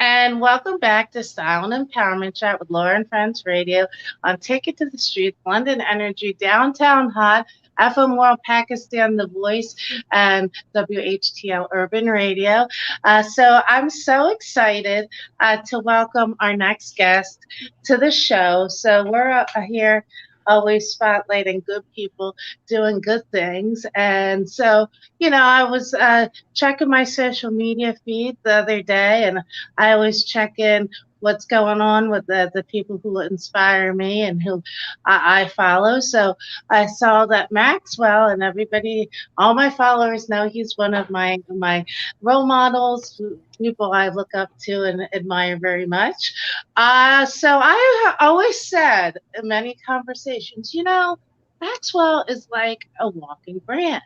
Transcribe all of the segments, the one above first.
And welcome back to Style and Empowerment Chat with Laura and Friends Radio on Take It to the Streets, London Energy, Downtown Hot, FM World Pakistan, The Voice, and WHTL Urban Radio. So I'm so excited to welcome our next guest to the show. So we're here always spotlighting good people doing good things. And so, I was checking my social media feed the other day, and I always check in what's going on with the people who inspire me and who I follow. So I saw that Maxwell, and everybody, all my followers know he's one of my role models, people I look up to and admire very much. So I always said in many conversations, Maxwell is like a walking brand.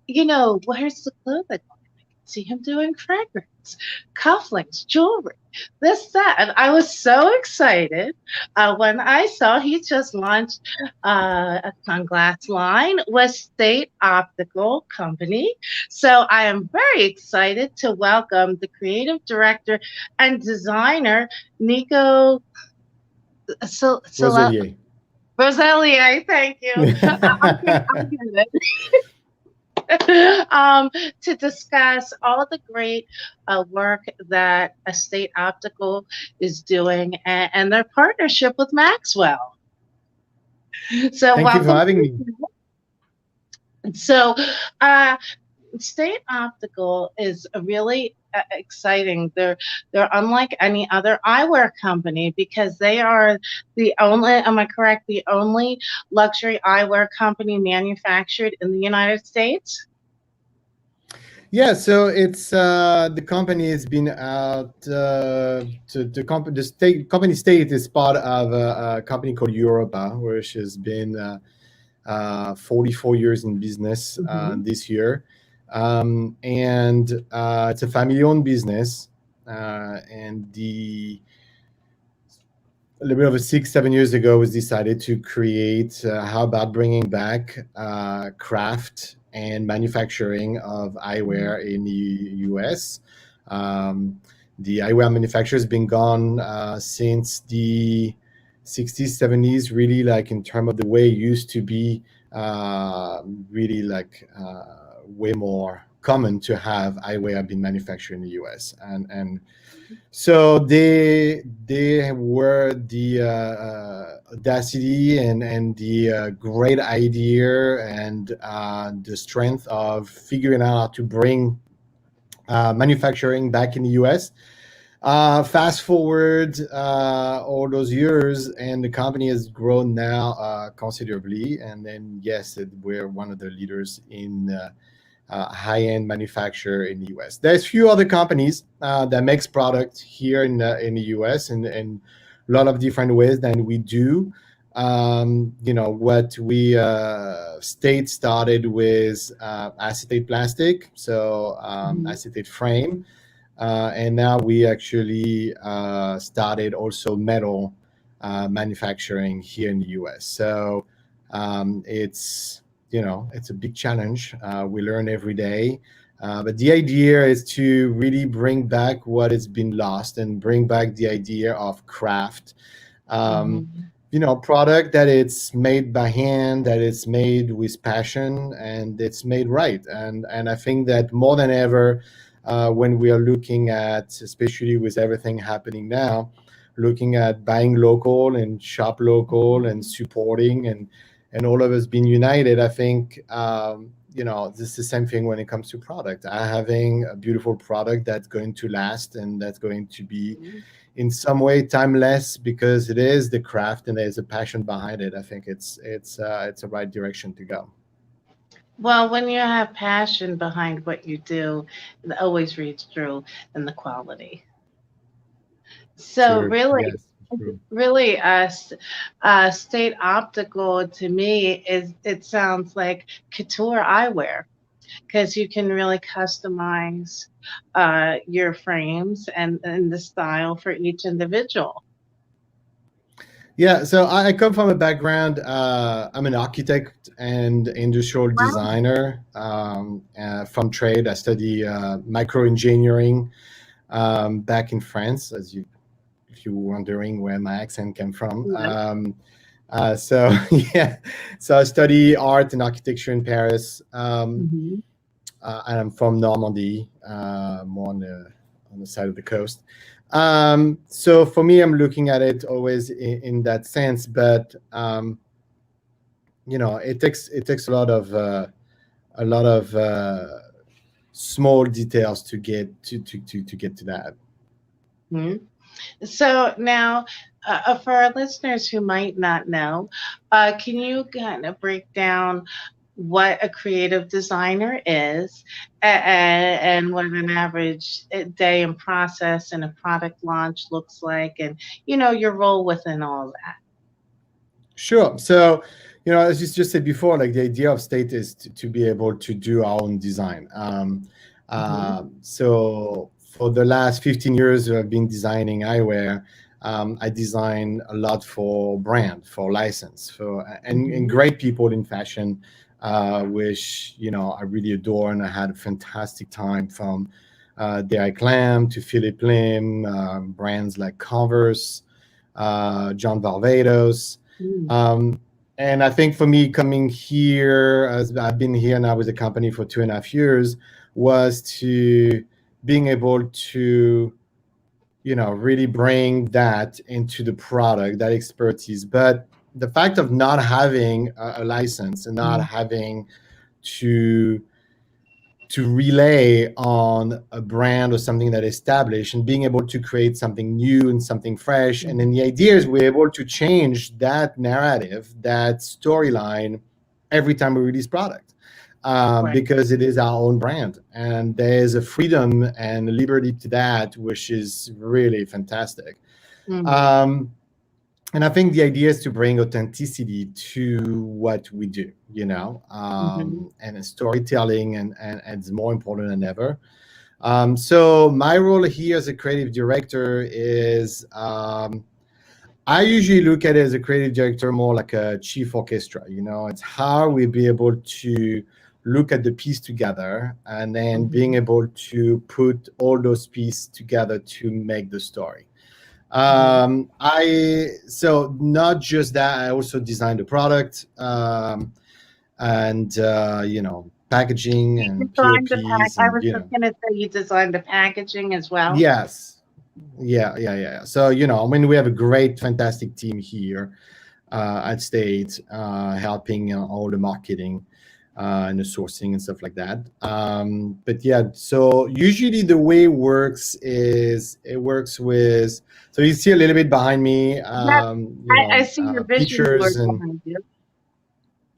Where's the clothing line? I can see him doing fragrance, cufflinks, jewelry, this, that. And I was so excited when I saw he just launched a sunglass line with State Optical Company. So I am very excited to welcome the creative director and designer, Nico Roselilier. Roselilier. Thank you. I'm good. To discuss all the great work that Estate Optical is doing and their partnership with Maxwell. So Thank you for welcome. having me. So State Optical is really exciting. They're unlike any other eyewear company because they are the only, am I correct, the only luxury eyewear company manufactured in the United States? Yeah, so it's the company has been out the company state is part of a company called Europa, which has been 44 years in business this year. And it's a family-owned business, and a little bit over 6-7 years ago was decided to create how about bringing back craft and manufacturing of eyewear in the US. The eyewear manufacturer has been gone since the 60s, 70s, really, like in terms of the way it used to be, really like way more common to have eyewear being manufactured in the US. And so they were the audacity and the great idea and the strength of figuring out how to bring manufacturing back in the US. Fast forward all those years, and the company has grown now considerably. And then, yes, we're one of the leaders in high-end manufacturer in the US. There's few other companies that makes products here in the US in a lot of different ways than we do. What we State started with acetate plastic, so acetate frame, and now we actually started also metal manufacturing here in the US. So it's a big challenge. We learn every day. But the idea is to really bring back what has been lost and bring back the idea of craft. Product that it's made by hand, that it's made with passion, and it's made right. And I think that more than ever, when we are looking at, especially with everything happening now, looking at buying local and shop local and supporting and all of us being united, I think, this is the same thing when it comes to product. Having a beautiful product that's going to last and that's going to be in some way timeless because it is the craft and there's a passion behind it. I think it's a right direction to go. Well, when you have passion behind what you do, it always reads through in the quality. So Sure. really, Yes. True. really, State Optical to me it sounds like couture eyewear because you can really customize your frames and the style for each individual. Yeah, so I come from a background. I'm an architect and industrial designer from trade. I study microengineering. back in France, as you if you were wondering where my accent came from. Yeah. So yeah, so I study art and architecture in Paris, Mm-hmm. and I'm from Normandy, more on the side of the coast. So for me, I'm looking at it always in that sense, but it takes a lot of small details to get to get to that. Mhm. So now, for our listeners who might not know, can you kind of break down what a creative designer is and what an average day and process and a product launch looks like, and your role within all that? Sure. So, as you just said before, like the idea of state is to be able to do our own design. Hmm. So, for the last 15 years, I've been designing eyewear. I design a lot for brand, for license, and Hmm. great people in fashion, which I really adore, and I had a fantastic time from Derek Lam to Philip Lim, brands like Converse, John Varvatos. Mm. Um, and I think for me, coming here, as I've been here now with the company for 2.5 years, was to being able to, really bring that into the product, that expertise. But the fact of not having a license and not Mm. having to relay on a brand or something that is established and being able to create something new and something fresh. And then Mhm. the idea is we're able to change that narrative, that storyline every time we release product, Right. because it is our own brand. And there's a freedom and a liberty to that, which is really fantastic. Hmm. Um, and I think the idea is to bring authenticity to what we do, Hmm. and storytelling, and it's more important than ever. So my role here as a creative director is, I usually look at it as a creative director more like a chief orchestra. It's how we be able to look at the piece together and then being Hmm. able to put all those pieces together to make the story. Hmm. I So not just that, I also designed the product, and packaging You and designed the pack. POPs, I and was just gonna say you designed the packaging as well. yes, yeah. So I mean, we have a great, fantastic team here at State, helping all the marketing and the sourcing and stuff like that. But yeah, so usually the way it works is it works with. So you see a little bit behind me, That I see your vision pictures, board and behind you.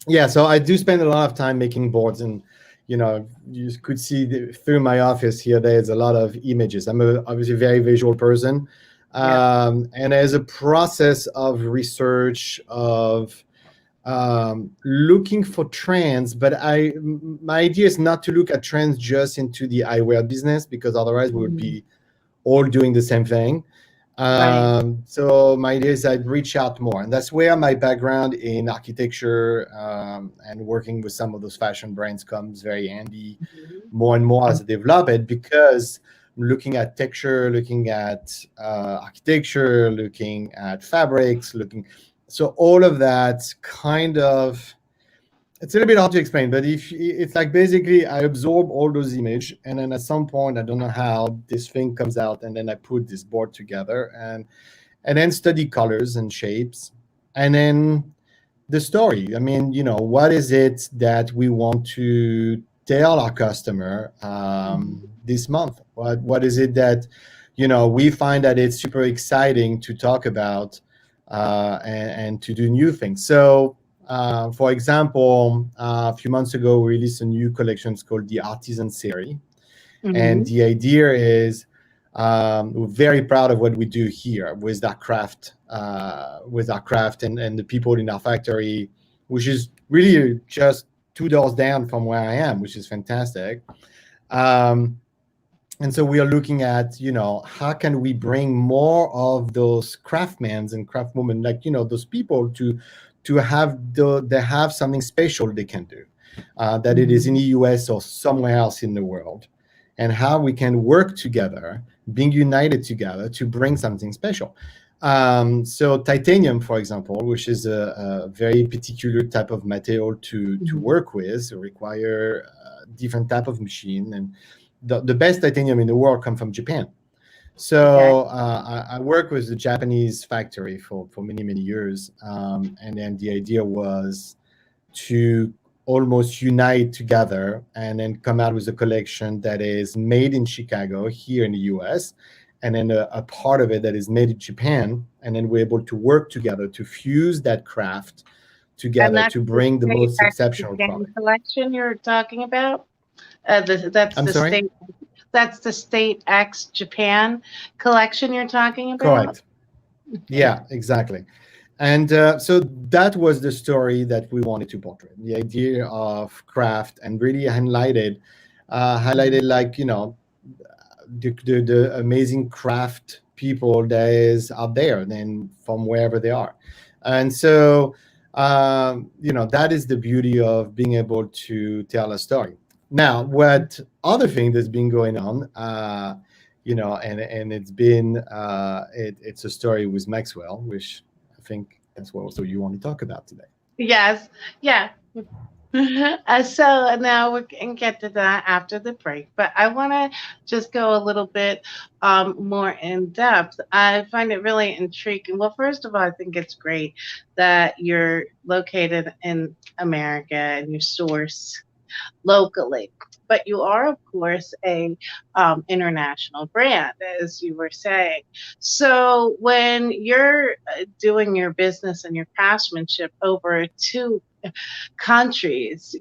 yeah. So I do spend a lot of time making boards, and you could see through my office here. There's a lot of images. I'm obviously a very visual person, Yeah. and there's a process of research of looking for trends. But my idea is not to look at trends just into the eyewear business, because otherwise we would Mhm. be all doing the same thing. Right. So my idea is I'd reach out more, and that's where my background in architecture, and working with some of those fashion brands comes very handy Mhm. more and more as I develop it, because I'm looking at texture, looking at architecture, looking at fabrics, looking. So all of that kind of, it's a little bit hard to explain, but if it's like basically I absorb all those images, and then at some point I don't know how this thing comes out, and then I put this board together, and then study colors and shapes, and then the story. I mean, what is it that we want to tell our customer Mhm. this month? What is it that we find that it's super exciting to talk about, and to do new things. So, for example, a few months ago, we released a new collection called the Artisan Theory, and Mhm. the idea is, we're very proud of what we do here with our craft, and the people in our factory, which is really just 2 doors down from where I am, which is fantastic. Um, and so we are looking at, how can we bring more of those craftsmen and craftswomen, like, those people to they have something special they can do, that it is in the Mhm. US or somewhere else in the world, and how we can work together being united together to bring something special. So titanium, for example, which is a very particular type of material to Mhm. work with, require different type of machine, and the best titanium in the world come from Japan. Okay. So I worked with the Japanese factory for many years, and then the idea was to almost unite together and then come out with a collection that is made in Chicago here in the US, and then a part of it that is made in Japan, and then we're able to work together to fuse that craft And together that's to the bring the state most X exceptional Japan product. collection you're talking about. That's I'm the sorry? state. That's the state X Japan collection you're talking about. Correct. Yeah, exactly. And so that was the story that we wanted to portray, the idea of craft, and really highlighted, like, the amazing craft people that is out there, then from wherever they are. And so that is the beauty of being able to tell a story. Now, what other thing that's been going on, and it's a story with Maxwell, which I think that's what also you want to talk about today. Yes. Yeah. So now we can get to that after the break, but I want to just go a little bit more in depth. I find it really intriguing. Well, first of all, I think it's great that you're located in America and you source locally. But you are, of course, a international brand, as you were saying. So when you're doing your business and your craftsmanship over to countries,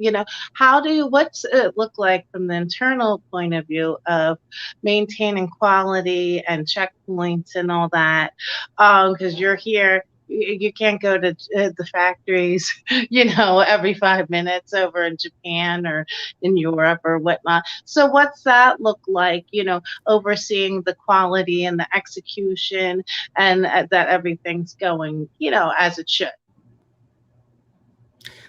how do you, what's it look like from the internal point of view of maintaining quality and checkpoints and all that? Because you're here, you can't go to the factories, every 5 minutes over in Japan or in Europe or whatnot. So what's that look like, overseeing the quality and the execution and that everything's going, as it should?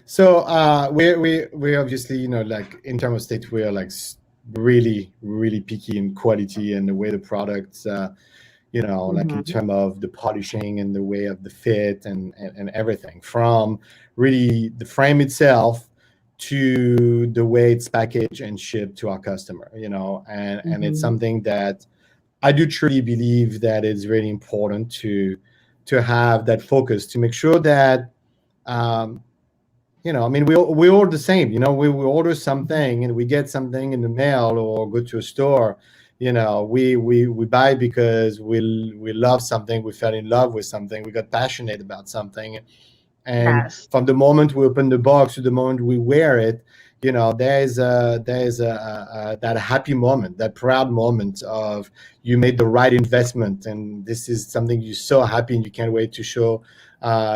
So we obviously, like in terms of state, we are like really picky in quality and the way the products, like in Hmm. terms of the polishing and the way of the fit, and everything from really the frame itself to the way it's packaged and shipped to our customer. And it's Hmm. something that I do truly believe that it's really important to have that focus, to make sure that, um, I mean, we all the same. We order something and we get something in the mail or go to a store. We buy because we love something, we fell in love with something, we got passionate about something, and Yes. from the moment we open the box to the moment we wear it, that happy moment, that proud moment of you made the right investment, and this is something you're so happy and you can't wait to show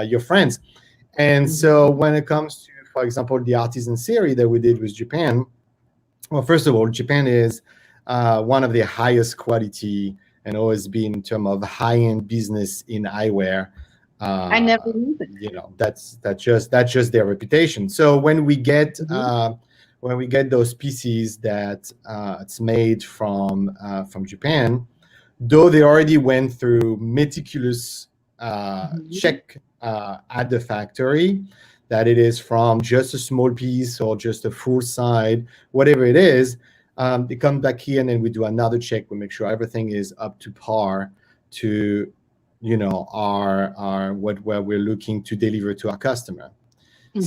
your friends. And so Hmm. when it comes to, for example, the Artisan Theory that we did with Japan, well, first of all, Japan is one of the highest quality and always been in terms of high-end business in eyewear. I never Uh, knew that. that's just their reputation. So Hmm. when we get those pieces that it's made from Japan, though they already went through meticulous Hmm. check at the factory, that it is from just a small piece or just a full side, whatever it is, they come back here and then we do another check. We make sure everything is up to par to, our what we're looking to deliver to our customer. Hmm.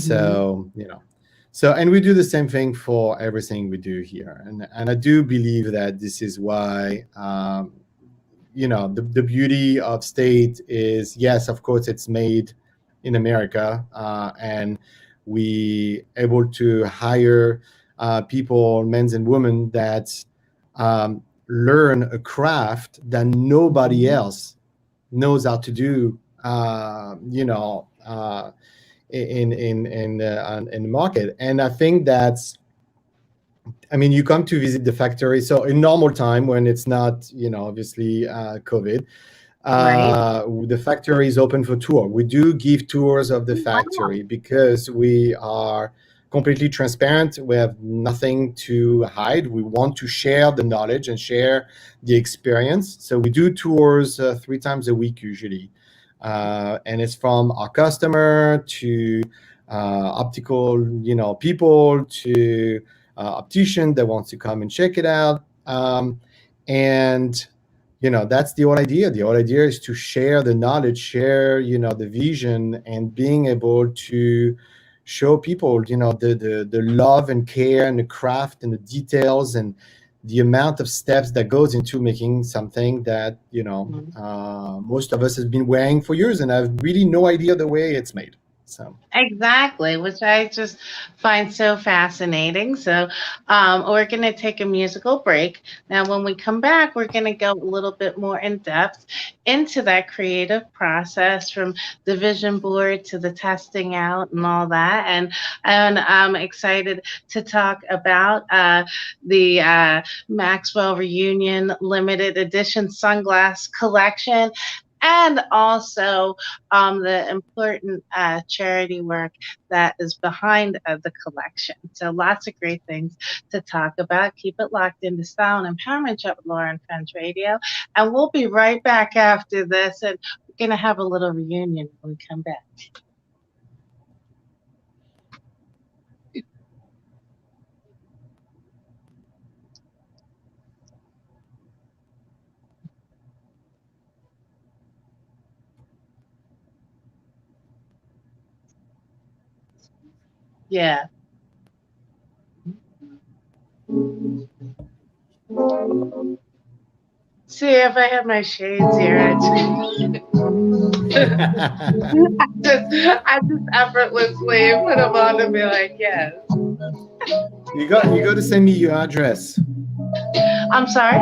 So, and we do the same thing for everything we do here. And I do believe that this is why, the beauty of state is, yes, of course, it's made in America, and we able to hire people, men and women, that learn a craft that nobody Hmm. else knows how to do, in the market. And I think that's, I mean, you come to visit the factory. So in normal time, when it's not, obviously, COVID, Right. the factory is open for tour. We do give tours of the Oh, wow. factory because we are completely transparent. We have nothing to hide. We want to share the knowledge and share the experience. So we do tours 3 times a week usually. And it's from our customer to optical, people to optician that wants to come and check it out. And that's the whole idea. The whole idea is to share the knowledge, share the vision, and being able to show people the love and care and the craft and the details and the amount of steps that goes into making something that most of us has been wearing for years and have really no idea the way it's made. So Exactly, which I just find so fascinating. So, we're going to take a musical break. Now, when we come back, we're going to go a little bit more in depth into that creative process from the vision board to the testing out and all that. And I'm excited to talk about the Maxwell Reunion Limited Edition Sunglass Collection, and also the important charity work that is behind the collection. So lots of great things to talk about. Keep it locked into Style and Empowerment Chat with Laura and Friends Radio. And we'll be right back after this, and we're going to have a little reunion when we come back. Yeah. See, if I had my shades here, I just effortlessly put them on to be like, yes. You got to send me your address. I'm sorry?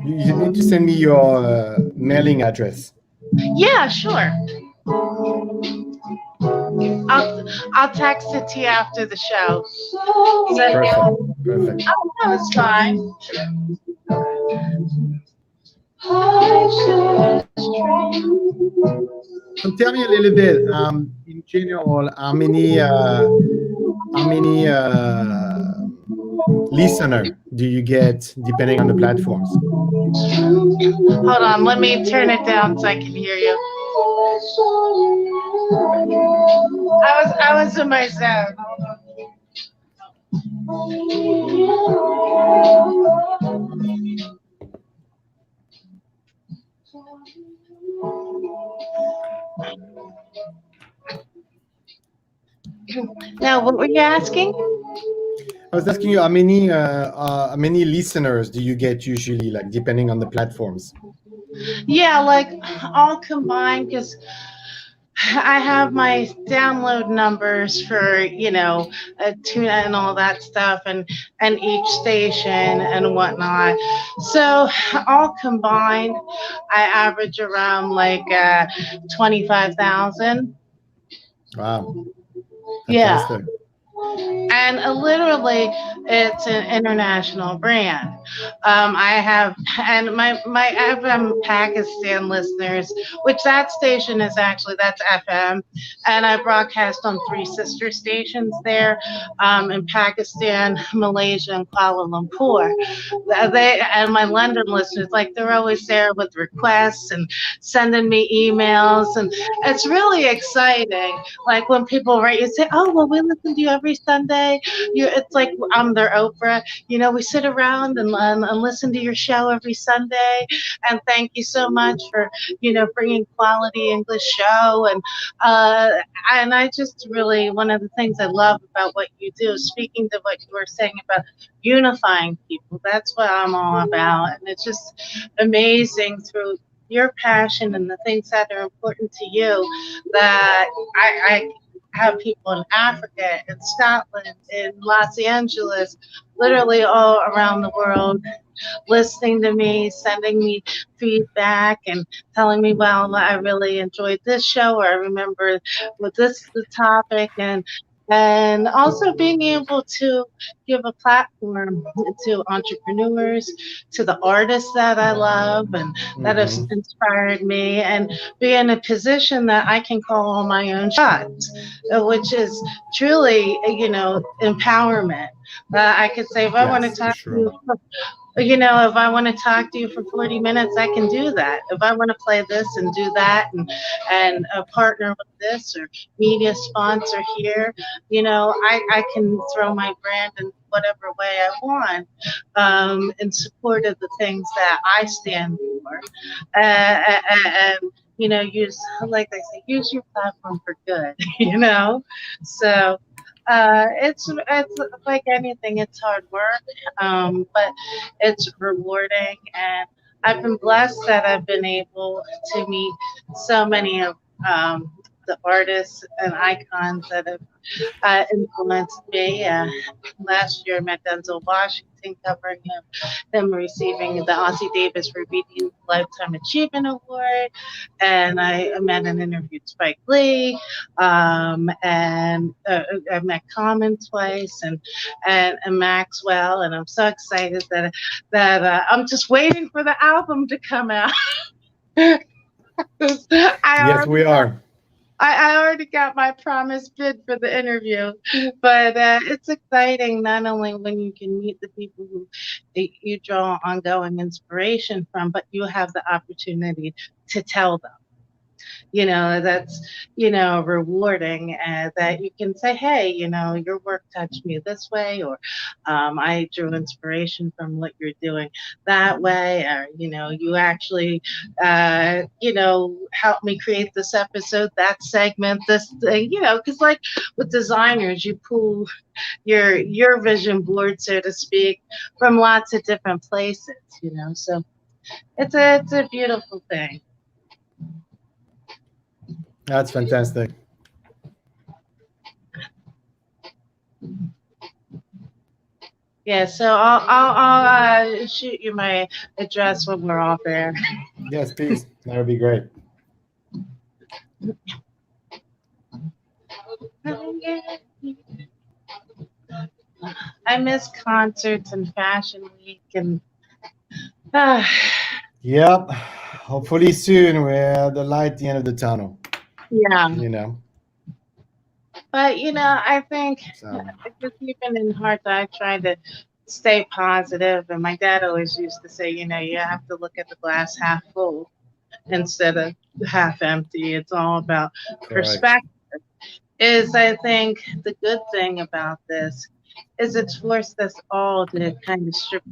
You need to send me your mailing address. Yeah, sure. I'll text it to you after the show. Perfect. Oh, no, it's fine. So tell me a little bit, in general, how many listener do you get depending on the platforms? Hold on, let me turn it down so I can hear you. I was in my zone. Now, what were you asking? I was asking you how many listeners do you get usually, like depending on the platforms? Yeah, like all combined, because I have my download numbers for tuna and all that stuff, and each station and whatnot. So all combined, I average around like 25,000. Wow. Fantastic. Yeah. And literally, it's an international brand. I have, and my FM Pakistan listeners, which that station is actually, that's FM, and I broadcast on 3 sister stations there, in Pakistan, Malaysia, and Kuala Lumpur. They and my London listeners, like, they're always there with requests and sending me emails, and it's really exciting. Like when people write you, say, "Oh, well, we listen to you every Sunday." It's like I'm their Oprah. We sit around and listen to your show every Sunday. And thank you so much for bringing quality English show. And I just really, one of the things I love about what you do, speaking to what you were saying about unifying people, that's what I'm all about. And it's just amazing through your passion and the things that are important to you that I have people in Africa, in Scotland, in Los Angeles, literally all around the world listening to me, sending me feedback and telling me, well, I really enjoyed this show, or I remember with this the topic, and and also being able to give a platform to entrepreneurs, to the artists that I love and that have Hmm. inspired me, and be in a position that I can call all my own shots, which is truly, empowerment. I could say, if I want to Yes, for talk to sure. you, if I want to talk to you for 40 minutes, I can do that. If I want to play this and do that and partner with this or media sponsor here, I can throw my brand in whatever way I want, in support of the things that I stand for. And, use, like they say, use your platform for good, So it's like anything, it's hard work, but it's rewarding, and I've been blessed that I've been able to meet so many of the artists and icons that have influenced me. Last year, I met Denzel Washington, covering him receiving the Ossie Davis for BD Lifetime Achievement Award, and I met and interviewed Spike Lee, and I met Common twice, and Maxwell, and I'm so excited that I'm just waiting for the album to come out. I Yes, we already are. I already got my promise bid for the interview, but it's exciting not only when you can meet the people who you draw ongoing inspiration from, but you have the opportunity to tell them. That's, rewarding, that you can say, hey, your work touched me this way, or I drew inspiration from what you're doing that way, or, you actually, helped me create this episode, that segment, this thing, because like with designers, you pull your vision board, so to speak, from lots of different places, so it's a beautiful thing. That's fantastic. Yeah, so I'll shoot you my address when we're off air. Yes, please. That would be great. I miss concerts and Fashion Week, and uh, Yep. Hopefully soon we're the light at the end of the tunnel. yeah. You know. But I think So just even in heart, I try to stay positive. And my dad always used to say, you have to look at the glass half full instead of half empty. It's all about correct. perspective. Is I think the good thing about this is it's forced us all to kind of strip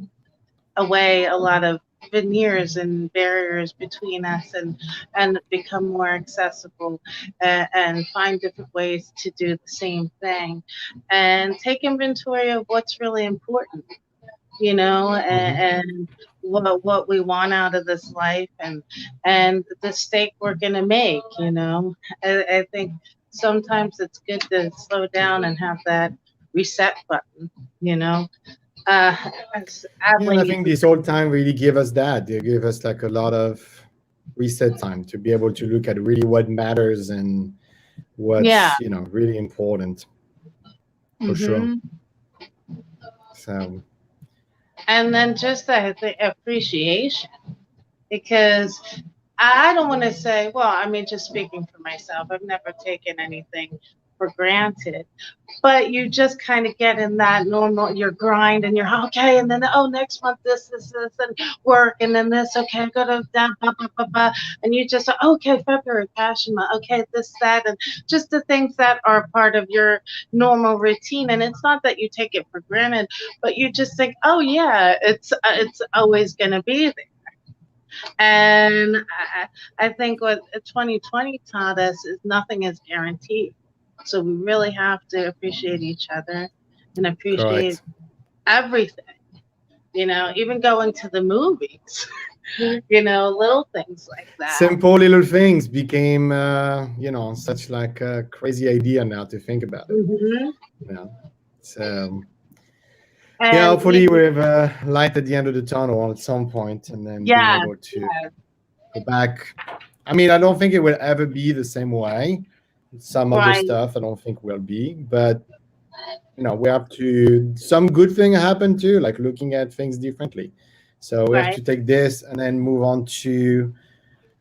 away a lot of veneers and barriers between us, and become more accessible, and find different ways to do the same thing, and take inventory of what's really important, Hmm. and what we want out of this life, and the stake we're gonna make. I think sometimes it's good to slow down and have that reset button. You know, uh, Yeah, and I Sadly, think this whole time really gave us that. They gave us like a lot of reset time to be able to look at really what matters and yeah. what's really important for sure. hmm So And then just the appreciation, because I don't want to say, well, I mean, just speaking for myself, I've never taken anything for granted. But you just kind of get in that normal, your grind, and you're okay, and then, oh, next month this, and work, and then this, okay, I gotta da, ba, ba, ba, ba, and you just, okay, February passion month, okay, this, that, and just the things that are part of your normal routine. And it's not that you take it for granted, but you just think, oh yeah, it's always gonna be there. And I think what 2020 taught us is nothing is guaranteed. So we really have to appreciate each other and appreciate correct. everything, even going to the movies, little things like that. Simple little things became such like a crazy idea now to think about it. hmm You know. So yeah, And hopefully we have a light at the end of the tunnel at some point, and then being yeah, able to go back. I mean, I don't think it will ever be the same way, Some other Right, stuff I don't think will be, but we have to, some good thing happen too, like looking at things differently. So we have right. to take this and then move on to,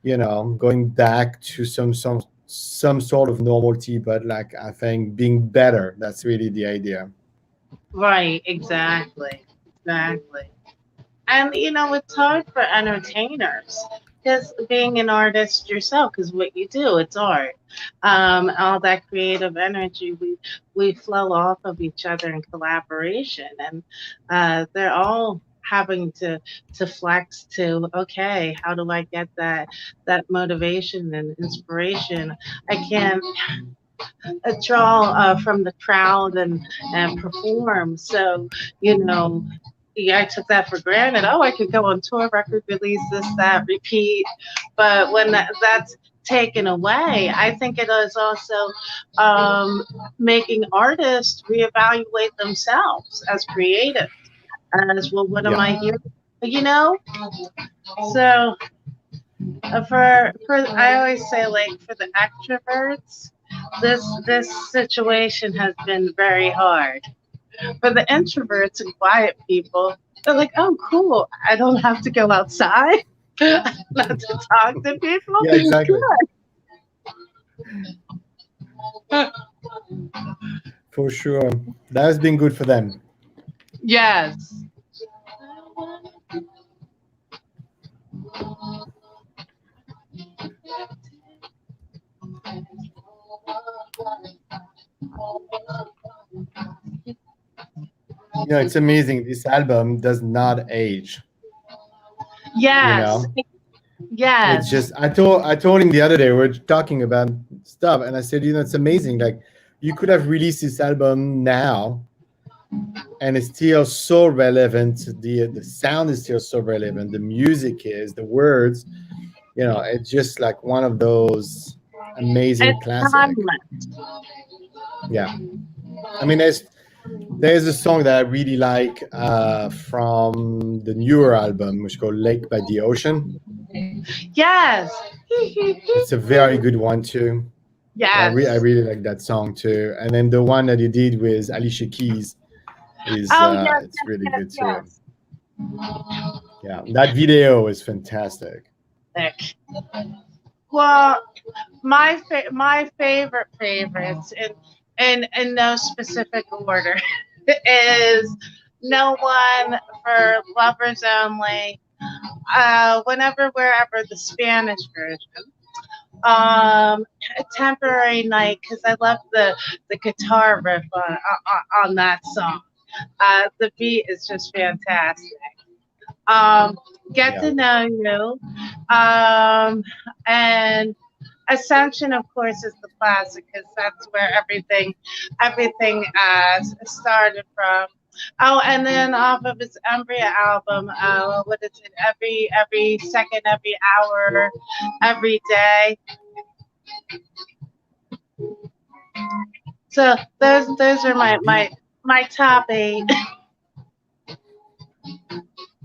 going back to some sort of normality, but like I think being better, that's really the idea. Right, exactly. Exactly. And it's hard for entertainers because being an artist yourself, because what you do, it's art. All that creative energy, we flow off of each other in collaboration, and they're all having to flex to, okay, how do I get that motivation and inspiration? I can't draw from the crowd and perform. So, you know, yeah, I took that for granted. Oh, I could go on tour, record release, this, that, repeat. But when that's taken away, I think it is also um, making artists reevaluate themselves as creatives. As well, what am Yeah. I here? You know, so for I always say, like, for the extroverts, this situation has been very hard. For the introverts and quiet people, they're like, oh, cool. I don't have to go outside. Not to talk to people. Yeah, exactly. For sure. That has been good for them. Yes. It's amazing. This album does not age, you Yes. know. It's Yes. just I told him the other day, we were talking about stuff, and I said, it's amazing. Like you could have released this album now and it's still so relevant. The sound is still so relevant. The music is, the words, it's just like one of those amazing It's classic. timeless. Yeah. I mean, there's a song that I really like from the newer album, which is called Lake by the Ocean. Yes. It's a very good one too. I Yes. really like that song too. And then the one that he did with Alicia Keys is Oh, yes, it's really yes, good too. yes, Yeah, that video is fantastic. yes. Well, my favorite favorites in no specific order is No One, for Lovers Only, Whenever Wherever, the Spanish version, um A Temporary Night, because I love the guitar riff on that song. The beat is just fantastic. um Get Yeah. to Know You, um and Ascension, of course, is the classic because that's where everything started from. Oh, and then off of his Umbria album, what is it? Every second, every hour, every day. So those are my top eight.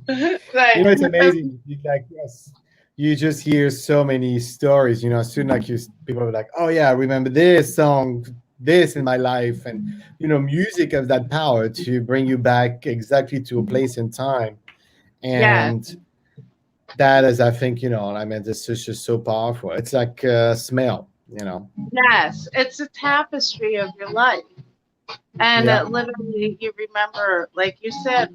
Right. It's amazing. Like, yes, you just hear so many stories. As soon like people are like, oh yeah, I remember this song, this in my life, and music has that power to bring you back exactly to a place and time, Yes. and that is, I think, I mean, this is just so powerful. It's like smell. Yes. It's a tapestry of your life. And Yeah. literally, you remember, like you said,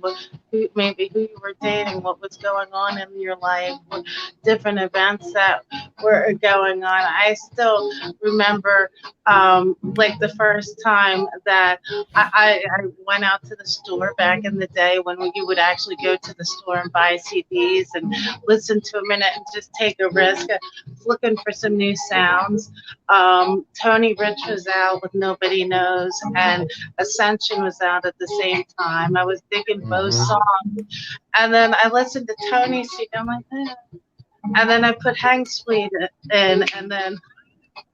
maybe who you were dating, what was going on in your life, what different events that were going on. I still remember, like the first time that I went out to the store back in the day when you would actually go to the store and buy CDs and listen to a minute and just take a risk, looking for some new sounds. Tony Rich was out with Nobody Knows, and Ascension was out at the same time. I was digging both Hmm. songs. And then I listened to Tony's CD. I'm like, eh. And then I put Hang Sweet in, and then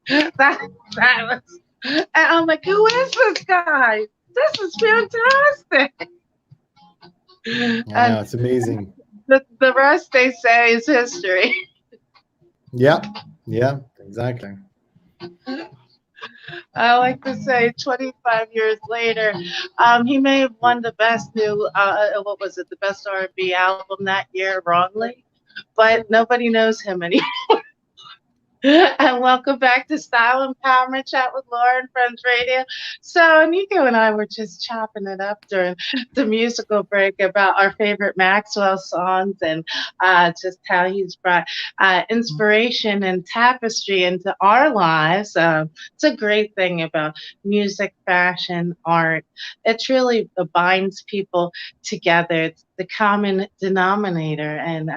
that was, and I'm like, who is this guy? This is fantastic. I know, And it's amazing. the rest, they say, is history. Yeah. Yeah. Exactly. I like to say 25 years later, he may have won the best new, what was it, the best R&B album that year wrongly, but nobody knows him anymore. And welcome back to Style Empowerment Chat with Laura and Friends Radio. So Nico and I were just chopping it up during the musical break about our favorite Maxwell songs and just how he's brought inspiration and tapestry into our lives. It's a great thing about music, fashion, art. It really binds people together. It's the common denominator and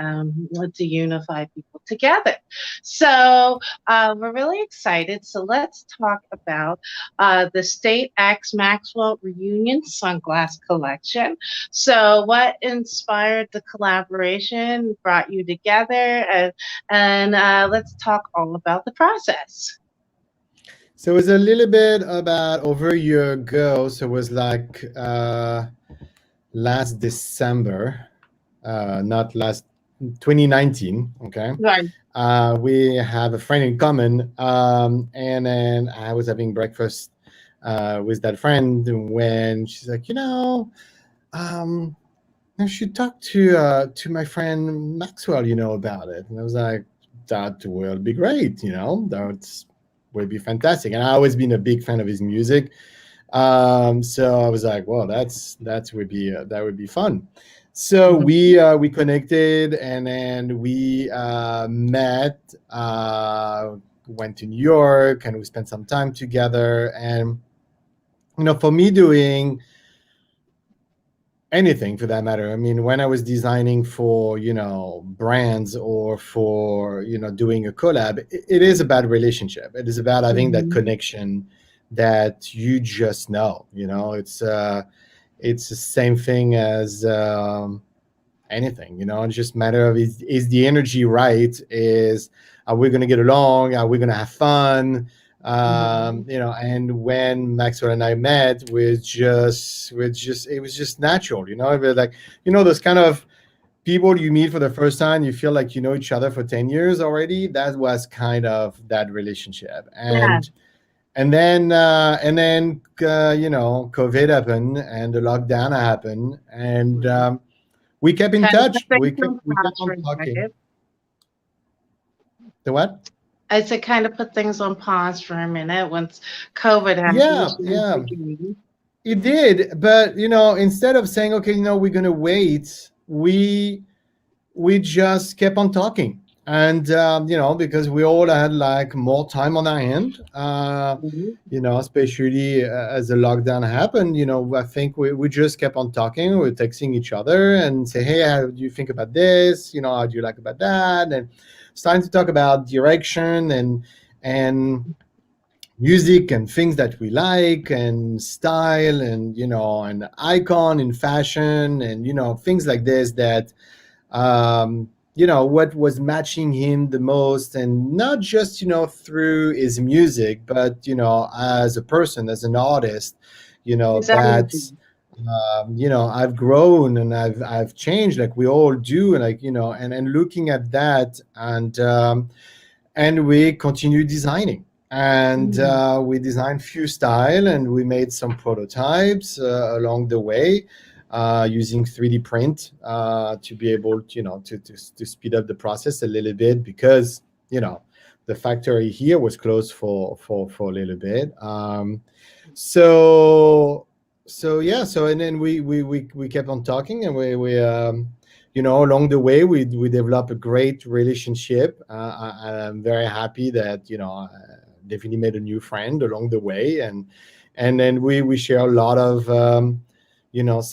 to unify people together. So we're really excited. So let's talk about the State X Maxwell Reunion Sunglass Collection. So, what inspired the collaboration, brought you together, and let's talk all about the process. So it was a little bit about over a year ago. So it was like last December, not last 2019. Okay. Right. We have a friend in common, and then I was having breakfast with that friend when she's like, um, I should talk to my friend Maxwell, about it. And I was like, that will be great, that would be fantastic. And I always been a big fan of his music, so I was like, well, that would be fun. So we connected, and then we met, went to New York, and we spent some time together. And for me, doing anything for that matter, I mean, when I was designing for brands or for doing a collab, it is about relationship. It is about having that Mhm. connection that you just know. It's the same thing as anything. It's just a matter of is the energy right? Are we going to get along? Are we going to have fun? Mhm. And when Maxwell and I met, it was just natural. It was like those kind of people you meet for the first time, you feel like you know each other for 10 years already. That was kind of that relationship. Yeah. And then COVID happened and the lockdown happened, and we kept in Kind of put touch. things We on kept pause for on a talking. second. The what? I said kind of put things on pause for a minute once COVID happened. Yeah, So we yeah, began. it did. But instead of saying, okay, we're gonna wait, we just kept on talking. And because we all had like more time on our hand, Mhm. especially as the lockdown happened. I think we just kept on talking. We're texting each other and say, hey, how do you think about this? How do you like about that? And starting to talk about direction and music and things that we like and style and and icon in fashion and things like this that what was matching him the most, and not just through his music, but as a person, as an artist, Exactly. that I've grown and I've changed, like we all do, and like and looking at that, and we continue designing, and Mhm. we designed few style, and we made some prototypes along the way, using 3D print to be able to to speed up the process a little bit, because the factory here was closed for a little bit. So yeah, and then we kept on talking, and we along the way we developed a great relationship. I'm very happy that definitely made a new friend along the way, and then we share a lot of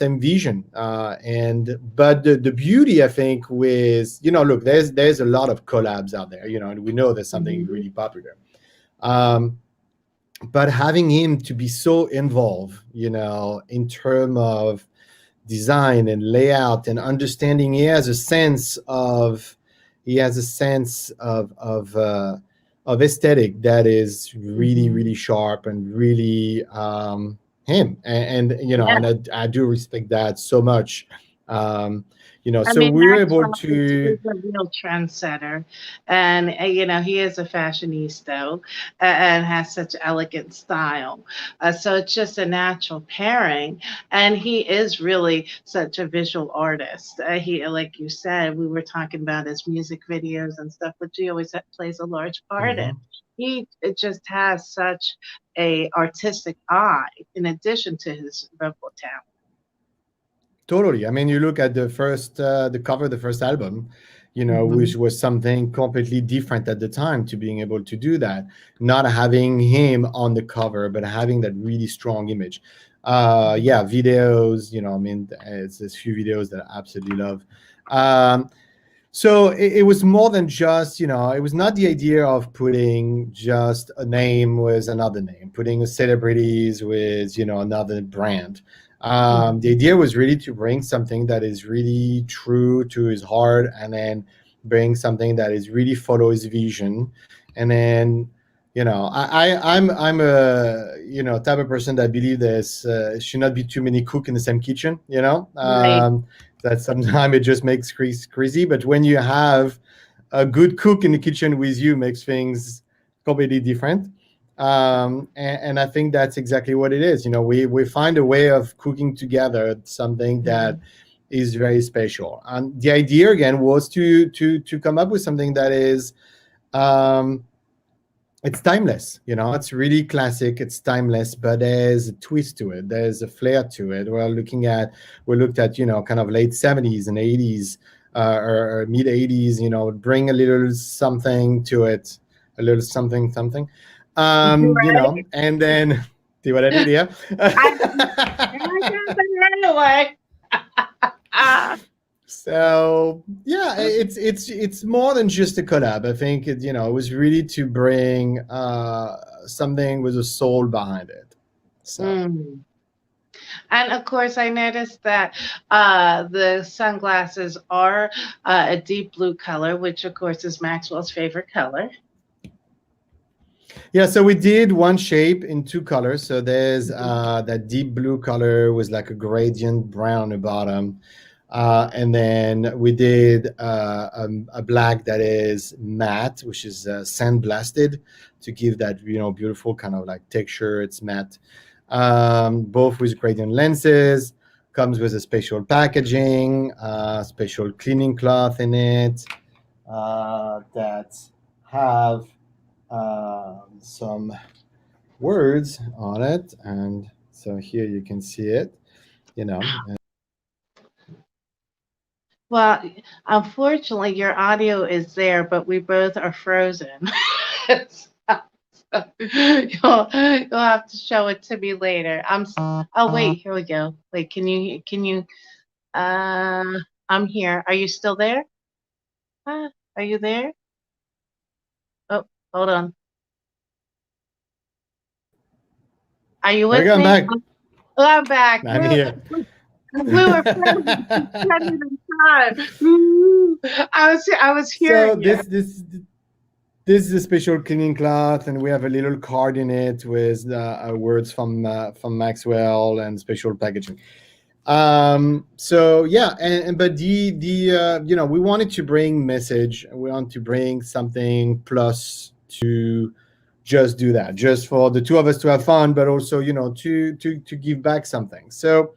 same vision, and but the beauty, I think, with look, there's a lot of collabs out there, and we know there's something Mhm. really popular, um, but having him to be so involved, in terms of design and layout and understanding, he has a sense of aesthetic that is really, Mhm. really sharp and really him, and Yeah. and I do respect that so much. Um, I so mean, we were able Maxwell to. is a real trendsetter, and he is a fashionista, and has such elegant style. So it's just a natural pairing, and he is really such a visual artist. He, like you said, we were talking about his music videos and stuff, which he always plays a large part in. Mhm. He it just has such a artistic eye, in addition to his vocal talent. Totally. I mean, you look at the cover of the first album, Hmm. which was something completely different at the time to being able to do that, not having him on the cover, but having that really strong image. Yeah, videos, I mean, it's there's few videos that I absolutely love. Um, so it was more than just, it was not the idea of putting just a name with another name, putting celebrities with, another brand. The Hmm. idea was really to bring something that is really true to his heart, and then bring something that is really follow his vision. And then, I'm a, type of person that believe there's should not be too many cook in the same kitchen, Right. that sometimes it just makes crazy. But when you have a good cook in the kitchen with you, makes things completely different. And I think that's exactly what it is. We find a way of cooking together something that is very special. And the idea again was to come up with something that is um, it's timeless. It's really classic, it's timeless, but there's a twist to it, there's a flair to it. We looked at kind of late 70s and 80s, or mid 80s, bring a little something to it, a little something, Right. and then see what I did here. I I got that anyway. Ah, So yeah, it's more than just a collab. I think it was really to bring something with a soul behind it. So mm. And of course, I noticed that the sunglasses are a deep blue color, which of course is Maxwell's favorite color. yeah, so we did one shape in two colors. So there's that deep blue color with like a gradient brown on the bottom. And then we did a black that is matte, which is sandblasted, to give that beautiful kind of like texture. It's matte, both with gradient lenses. Comes with a special packaging, special cleaning cloth in it, that have some words on it. And so here you can see it. You know, Well, unfortunately, your audio is there, but we both are frozen. So you'll have to show it to me later. Oh wait, here we go. Wait, can you uh I'm here. Are you still there? Are you there? Oh, hold on. Are you there we with go. I'm me? back. Oh, I'm back. I'm here. We were frozen for 10 minutes time. Ooh, I was So hearing you. this is a special cleaning cloth, and we have a little card in it with words from Maxwell and special packaging. So yeah, and but the we wanted to bring message. We want to bring something plus to just do that, just for the two of us to have fun, but also to give back something. So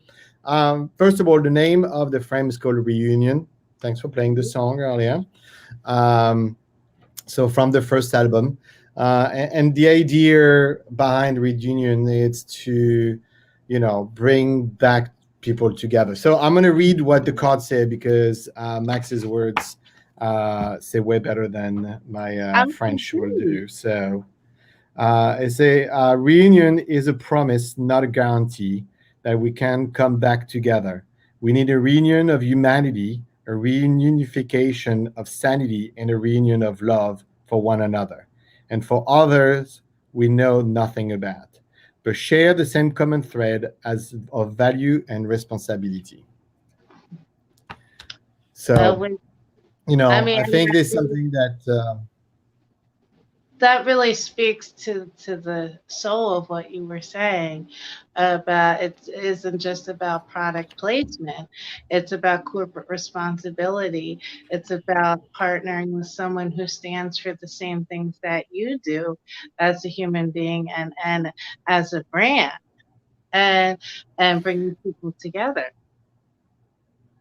first of all, the name of the frame is called Reunion. Thanks for playing the song earlier. Um, so from the first album, and the idea behind Reunion is to bring back people together. So I'm going to read what the cards say, because Max's words say way better than my I'm French will confused. do. So I say reunion is a promise, not a guarantee, that we can come back together. We need a reunion of humanity, a reunification of sanity, and a reunion of love for one another. And for others we know nothing about, but share the same common thread as of value and responsibility. Oh So, wait. I mean, I think there's something that That really speaks to the soul of what you were saying about it isn't just about product placement. It's about corporate responsibility. It's about partnering with someone who stands for the same things that you do as a human being and as a brand, and bringing people together.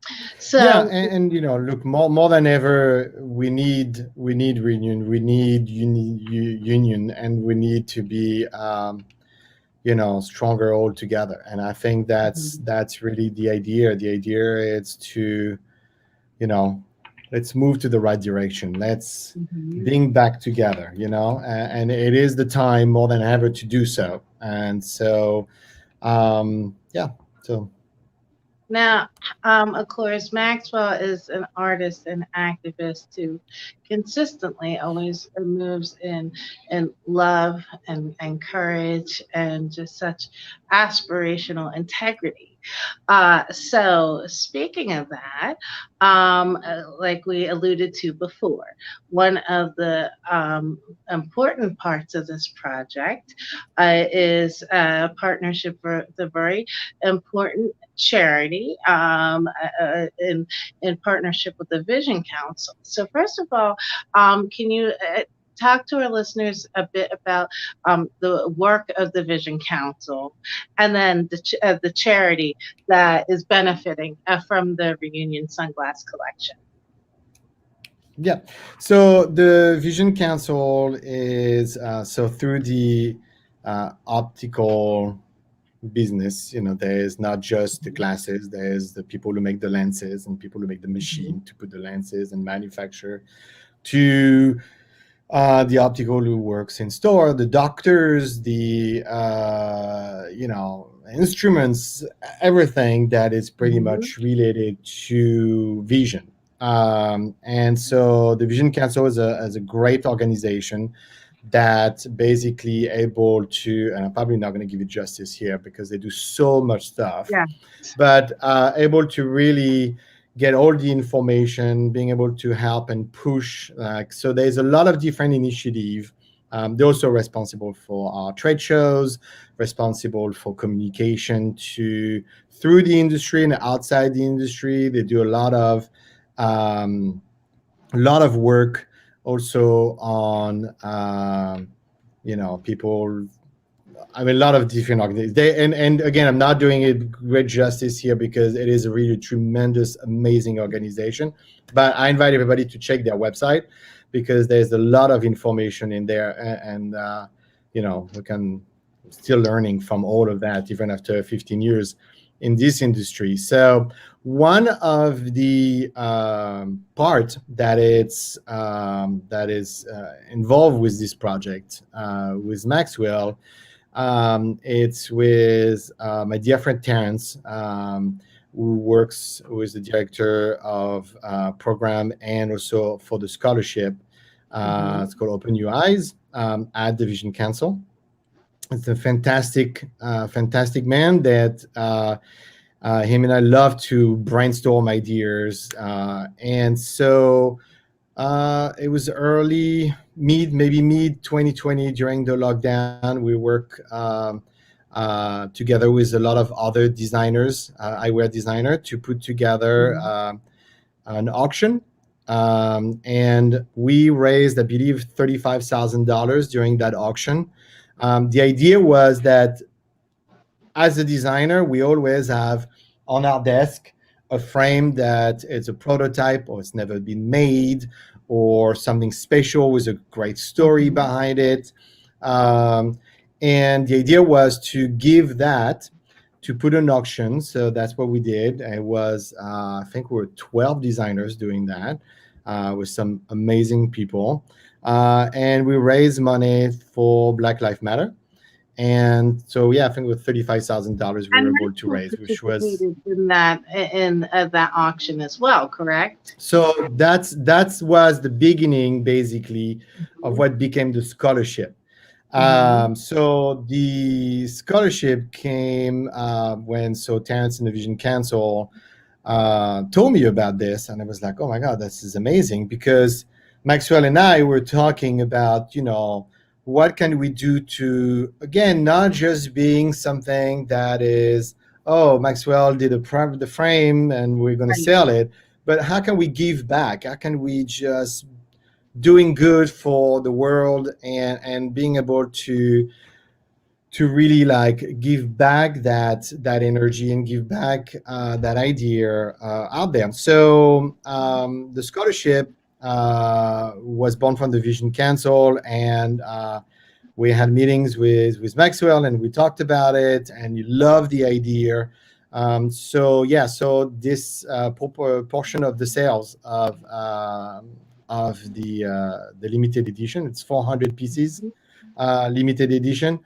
Yeah, So and look, more than ever, we need reunion, we need union, and we need to be stronger all together. And I think that's really the idea. The idea is to you know let's move to the right direction. Let's mhm. being back together. And it is the time more than ever to do so. And so yeah, so Now, of course, Maxwell is an artist and activist who consistently always moves in love and courage and just such aspirational integrity. So, speaking of that, like we alluded to before, one of the important parts of this project is a partnership for the very important charity in partnership with the Vision Council. So, first of all, can you talk to our listeners a bit about the work of the Vision Council and then the charity that is benefiting from the Reunion Sunglass Collection? yeah. So the Vision Council is so through the optical business. There's not just the glasses. There's the people who make the lenses and people who make the Mhm. machine to put the lenses and manufacture. To the optical who works in store, the doctors, the instruments, everything that is pretty Mhm. much related to vision. And so the Vision Council is a great organization that basically able to, and I'm probably not going to give it justice here because they do so much stuff, Yeah. but able to really get all the information, being able to help and push. So there's a lot of different initiative. They're also responsible for our trade shows, responsible for communication to through the industry and outside the industry. They do um, a lot of work also on people. I mean, a lot of different organizations. And again, I'm not doing it great justice here because it is a really tremendous, amazing organization. But I invite everybody to check their website because there's a lot of information in there, and we can still learning from all of that even after 15 years in this industry. So one of the part that is involved with this project with Maxwell, it's with my dear friend Terrence, who is the director of program and also for the scholarship. Mhm. It's called Open Your Eyes at the Vision Council. It's a fantastic man that him and I love to brainstorm ideas. And so it was maybe mid 2020 during the lockdown. We work together with a lot of other designers, eyewear designer, to put together Mhm. an auction. And we raised, I believe, $35,000 during that auction. The idea was that as a designer, we always have on our desk a frame that is a prototype or it's never been made or something special with a great story Mhm. behind it. Um, and the idea was to give that to put an auction. So that's what we did. It was, I think we were 12 designers doing that with some amazing people. And we raised money for Black Lives Matter. And so, yeah, I think with $35,000 we were And able to Maxwell raise, which was participated in that auction as well, correct? so that was the beginning, basically, of Mhm. what became the scholarship. Mhm. So the scholarship came when Terrence and the Vision Council told me about this, and I was like, oh my god, this is amazing because Maxwell and I were talking about, what can we do to, again, not just being something that is, oh, Maxwell did the frame and we're going to Right. sell it, but how can we give back? How can we just doing good for the world and being able to really like give back that energy and give back that idea out there. So the scholarship was born from the Vision Council, and we had meetings with Maxwell, and we talked about it, and you love the idea. So yeah, so this portion of the sales of the limited edition, it's 400 pieces, limited edition,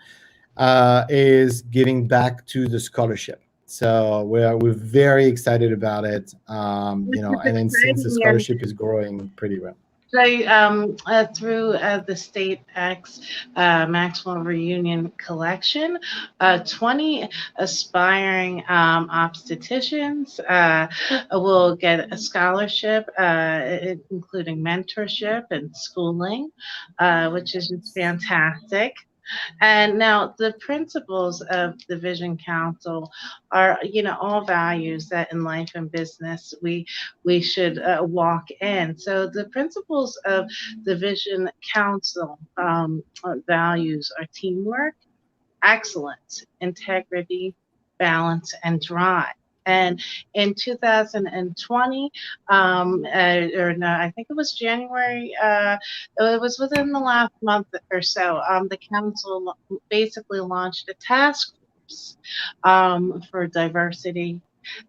is giving back to the scholarship. So we're very excited about it, Which is and then since the exciting. And scholarship is growing pretty well. so, through the State X Maxwell Reunion Collection, 20 aspiring obstetricians will get a scholarship, including mentorship and schooling, which is just fantastic. And now the principles of the Vision Council are, all values that in life and business we should walk in. So the principles of the Vision Council values are teamwork, excellence, integrity, balance, and drive. And in 2020, or no, I think it was January, it was within the last month or so, the council basically launched a task force for diversity,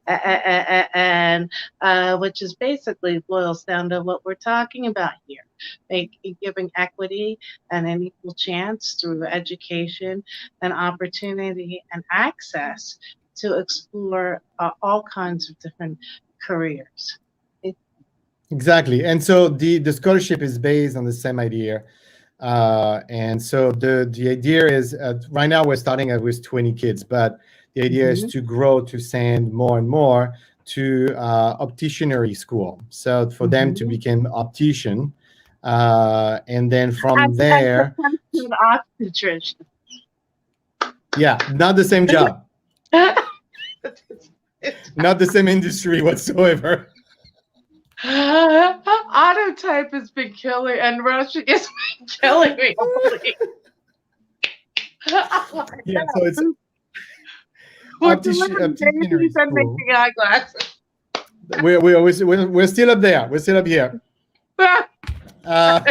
and which is basically boils down to what we're talking about here, giving equity and an equal chance through education and opportunity and access to explore all kinds of different careers. Exactly, and so the scholarship is based on the same idea. And so the idea is, right now we're starting with 20 kids, but the idea is Mhm. to grow, to send more and more to opticianry school. So for them to Mhm. become optician, and then from As there, opposed to an obstetrician. yeah, not the same job, not the same industry whatsoever. Autotype has been killing, and rushing has been killing me. Holy. Oh my Yeah, so it's God. We're delivering opticianry babies and school. making eyeglasses. We're still up there. We're still up here. Uh,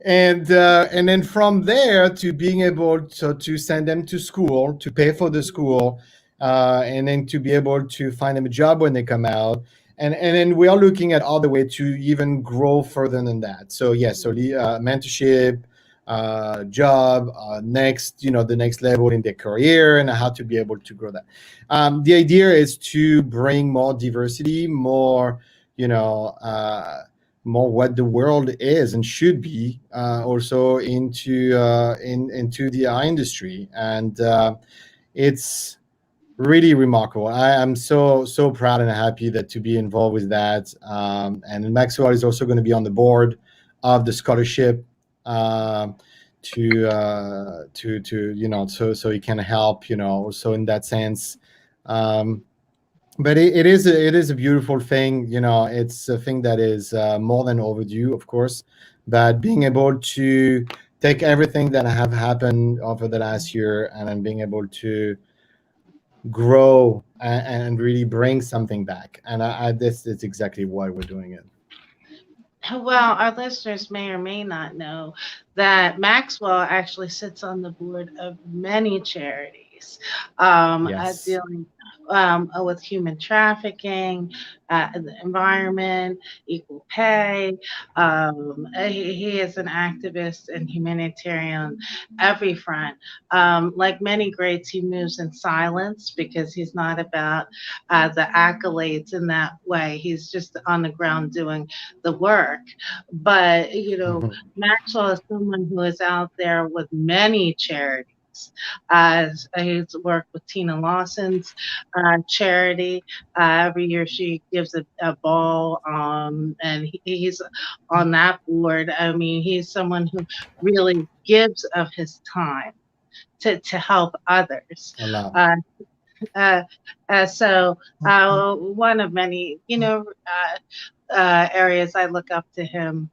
and then from there to being able to send them to school, to pay for the school, and then to be able to find them a job when they come out. And then we are looking at other way to even grow further than that. So yes, so the mentorship, job, next, the next level in their career, and how to be able to grow that. The idea is to bring more diversity, more, more what the world is and should be, also into the art industry, and it's really remarkable. I am so proud and happy that to be involved with that. And Maxwell is also going to be on the board of the scholarship, to so he can help, so in that sense. But it is a beautiful thing. It's a thing that is more than overdue, of course. But being able to take everything that have happened over the last year and then being able to grow and really bring something back, and this is exactly why we're doing it. Well, our listeners may or may not know that Maxwell actually sits on the board of many charities, Yes. dealing with human trafficking, the environment, equal pay. He is an activist and humanitarian on every front. Like many greats, he moves in silence because he's not about the accolades in that way. He's just on the ground doing the work. But, Mhm. Maxwell is someone who is out there with many charities. He's worked with Tina Lawson's charity. Every year she gives a ball, and he's on that board. I mean, he's someone who really gives of his time to help others. A lot. Uh, uh, so one of many, areas I look up to him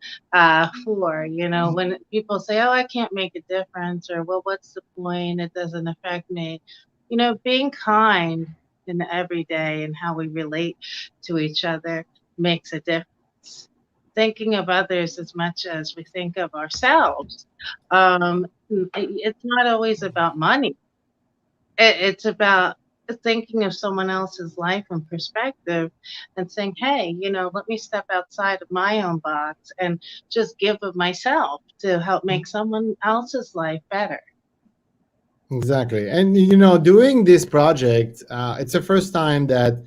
for. When people say, "Oh, I can't make a difference," or "Well, what's the point? It doesn't affect me." Being kind in every day and how we relate to each other makes a difference. Thinking of others as much as we think of ourselves. It's not always about money. It's about thinking of someone else's life and perspective and saying, hey, let me step outside of my own box and just give of myself to help make someone else's life better. Exactly. And, doing this project, it's the first time that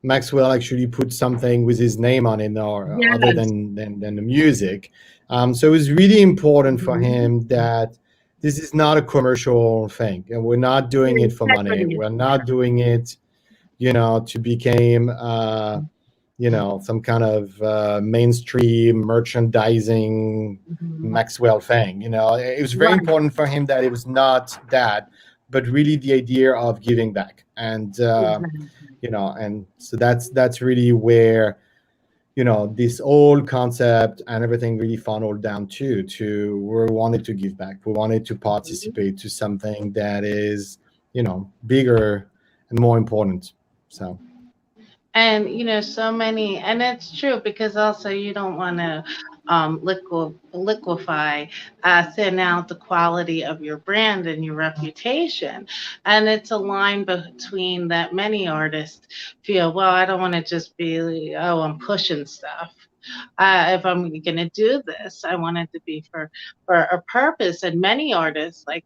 Maxwell actually put something with his name on it, or other Yes. than the music. So it was really important for Mhm. him that this is not a commercial thing, and we're not doing it for money. Integrity is We're not doing it, to become, some kind of mainstream merchandising mhm. Maxwell thing. It was very Right. important for him that it was not that, but really the idea of giving back. And Exactly. and so that's really where this old concept and everything really funneled down to we wanted to give back. We wanted to participate to something that is bigger and more important. So And so many, and it's true because also you don't want to liquefy, thin out the quality of your brand and your reputation. And it's a line between that many artists feel, well, I don't want to just be, oh, I'm pushing stuff. If I'm going to do this, I want it to be for a purpose. And many artists, like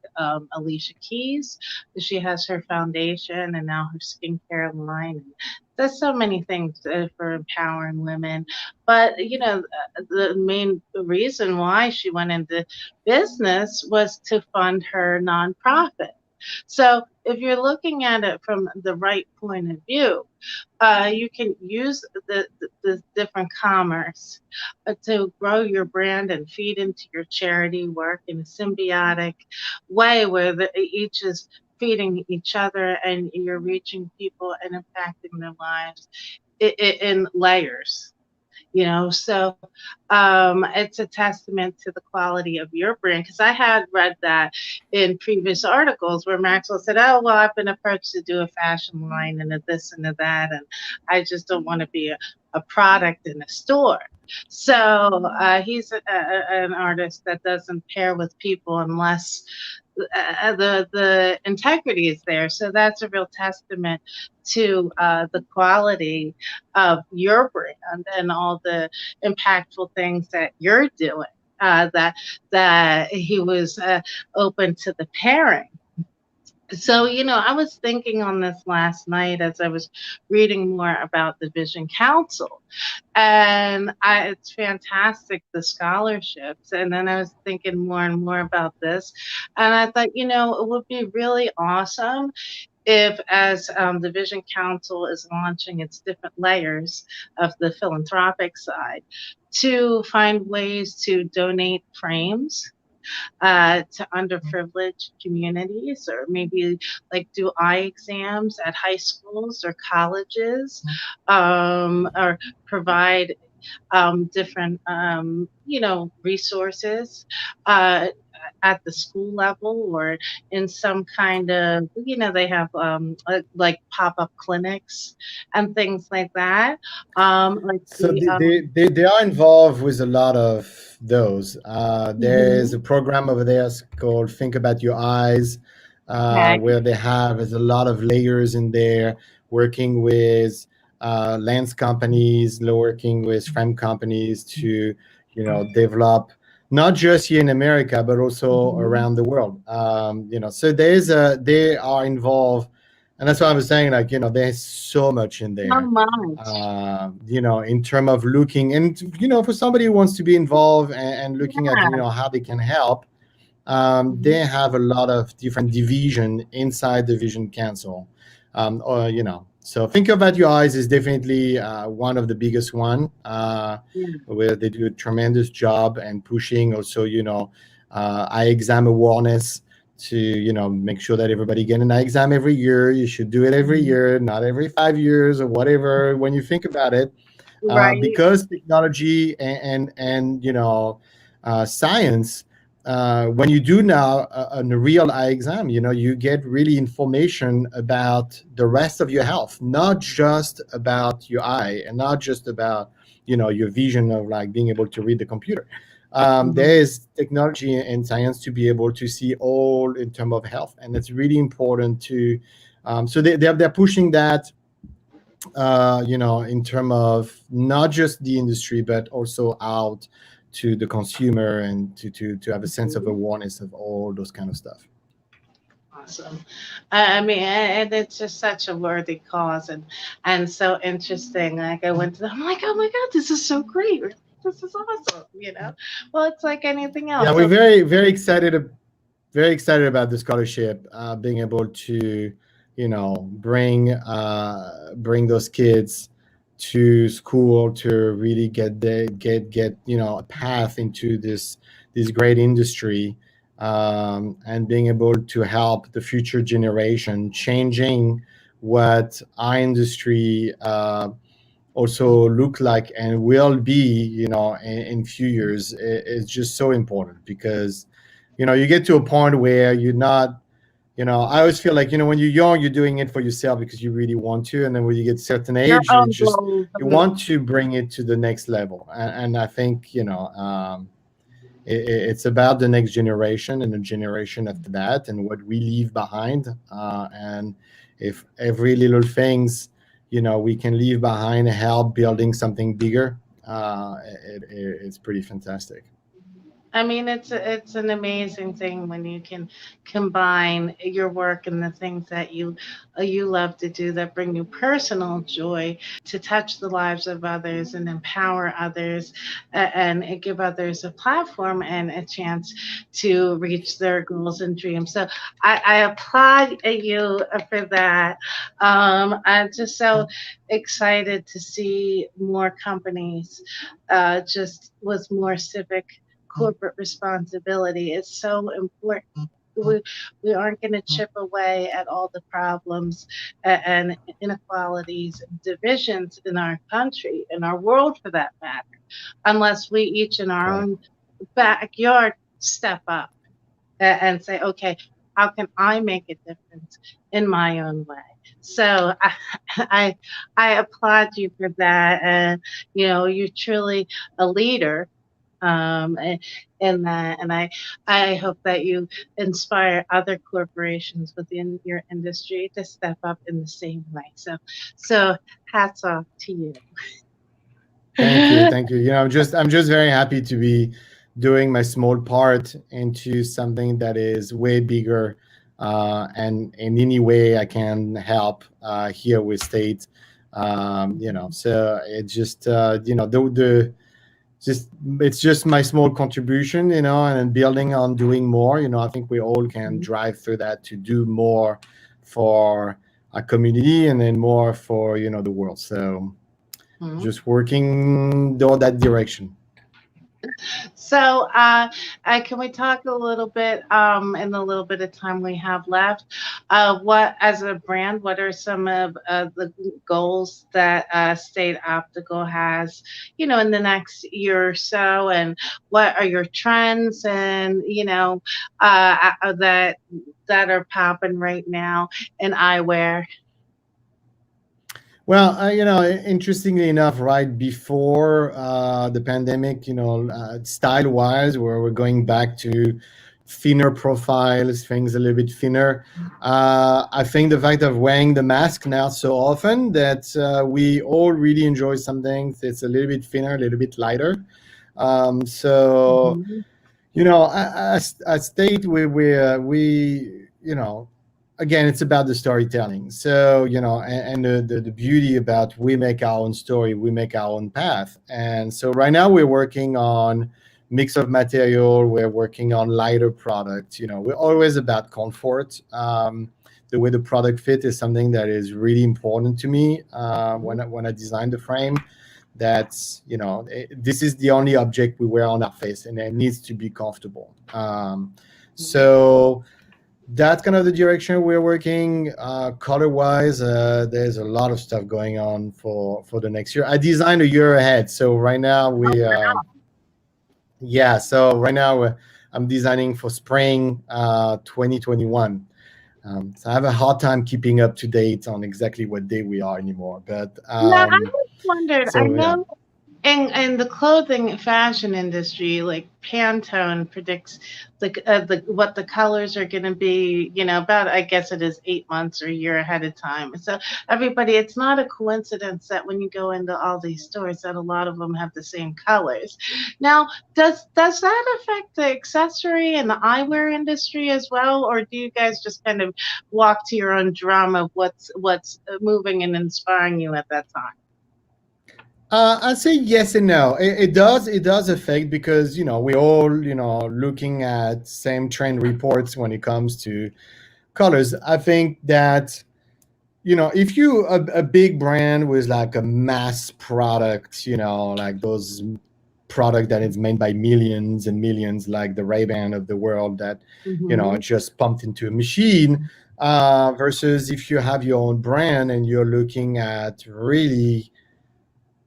Alicia Keys, she has her foundation and now her skincare line. And there's so many things for empowering women. But, the main reason why she went into business was to fund her nonprofit. So if you're looking at it from the right point of view, you can use the different commerce to grow your brand and feed into your charity work in a symbiotic way where each is feeding each other and you're reaching people and impacting their lives in layers. So it's a testament to the quality of your brand because I had read that in previous articles where Maxwell said, oh, well, I've been approached to do a fashion line and a this and a that, and I just don't want to be a product in a store. So he's an artist that doesn't pair with people unless the integrity is there. So that's a real testament to the quality of your brand and all the impactful things that you're doing. That he was open to the pairing. So, I was thinking on this last night as I was reading more about the Vision Council, and it's fantastic, the scholarships. And then I was thinking more and more about this, and I thought, it would be really awesome if, as the Vision Council is launching its different layers of the philanthropic side, to find ways to donate frames to underprivileged communities, or maybe like do eye exams at high schools or colleges, or provide different, resources uh, at the school level or in some kind of, they have like pop-up clinics and things like that. Like So the they are involved with a lot of those. There's mhm, a program over there called Think About Your Eyes, okay. where they have there's a lot of layers in there, working with lens companies, working with frame companies to develop not just here in America but also Mhm. around the world. So they are involved, and that's why I was saying, like, there's so much in So there, much. in terms of looking and for somebody who wants to be involved and looking at Yeah. how they can help. Mhm. they have a lot of different division inside the Vision Council. So think about your eyes is definitely one of the biggest one, Yeah. where they do a tremendous job and pushing also, eye exam awareness to, make sure that everybody get an eye exam every year. You should do it every Mhm. year, not every 5 years or whatever. When you think about it, Right. because technology and science, when you do now a real eye exam, you get really information about the rest of your health, not just about your eye and not just about your vision of like being able to read the computer. There Mhm. is technology and science to be able to see all in terms of health, and it's really important to. So they're pushing that, in terms of not just the industry, but also out to the consumer and to have a sense of Mhm. awareness of all those kind of stuff. Awesome. I mean, and it's just such a worthy cause and so interesting. Like I went to, I'm like, oh my God, this is so great. This is awesome. Well, it's like anything Yeah, else. we're So, very excited about the scholarship, being able to, bring those kids to school to really get a path into this great industry, and being able to help the future generation changing what our industry also look like and will be, in few years, is just so important because, you get to a point where you're not, I always feel like, when you're young, you're doing it for yourself because you really want to. And then when you get certain your age, own goals. you want to bring it to the next level. And I think, it's about the next generation and the generation after that and what we leave behind. And if every little things, we can leave behind and help building something bigger, it's pretty fantastic. I mean, it's an amazing thing when you can combine your work and the things that you love to do that bring you personal joy to touch the lives of others and empower others and give others a platform and a chance to reach their goals and dreams. So I applaud you for that. I'm just so excited to see more companies just with more civic corporate responsibility is so important. We, we aren't going to chip away at all the problems and inequalities and divisions in our country, in our world for that matter, unless we each in our Correct. own backyard step up and say, okay, how can I make a difference in my own way? So I, I applaud you for that. And, you're truly a leader in that. And I hope that you inspire other corporations within your industry to step up in the same way. So hats off to you. Thank you. I'm just very happy to be doing my small part into something that is way bigger, and in any way I can help here with state. So it just, the just it's just my small contribution, and building on doing more. I think we all can drive through that to do more for our community and then more for the world. So Mhm. just working toward that direction. So, can we talk a little bit in the little bit of time we have left? What, as a brand, what are some of the goals that State Optical has, in the next year or so, and what are your trends and that are popping right now in eyewear? Well, interestingly enough, right before the pandemic, style wise, where we're going back to thinner profiles, things a little bit thinner. I think the fact of wearing the mask now so often that we all really enjoy something that's a little bit thinner, a little bit lighter. So Mhm. I state we again, it's about the storytelling. So and the beauty about we make our own story, we make our own path. And so right now we're working on mix of material. We're working on lighter products. We're always about comfort. The way the product fit is something that is really important to me when I design the frame. That's this is the only object we wear on our face, and it needs to be comfortable. So that's kind of the direction we're working. Color wise, there's a lot of stuff going on for the next year. I designed a year ahead, so right now I'm designing for spring 2021. So I have a hard time keeping up to date on exactly what day we are anymore. But Now, I always wondered, I so yeah. know in the clothing fashion industry, like Pantone predicts the what the colors are going to be, about, I guess it is 8 months or a year ahead of time. So everybody, it's not a coincidence that when you go into all these stores, that a lot of them have the same colors. Now, does that affect the accessory and the eyewear industry as well, or do you guys just kind of walk to your own drum of what's moving and inspiring you at that time? I'd say yes and no. It does affect, because we all looking at same trend reports when it comes to colors. I think that if you a big brand with like a mass product, like those product that is made by millions and millions, like the Ray-Ban of the world, that just pumped into a machine, versus if you have your own brand and you're looking at really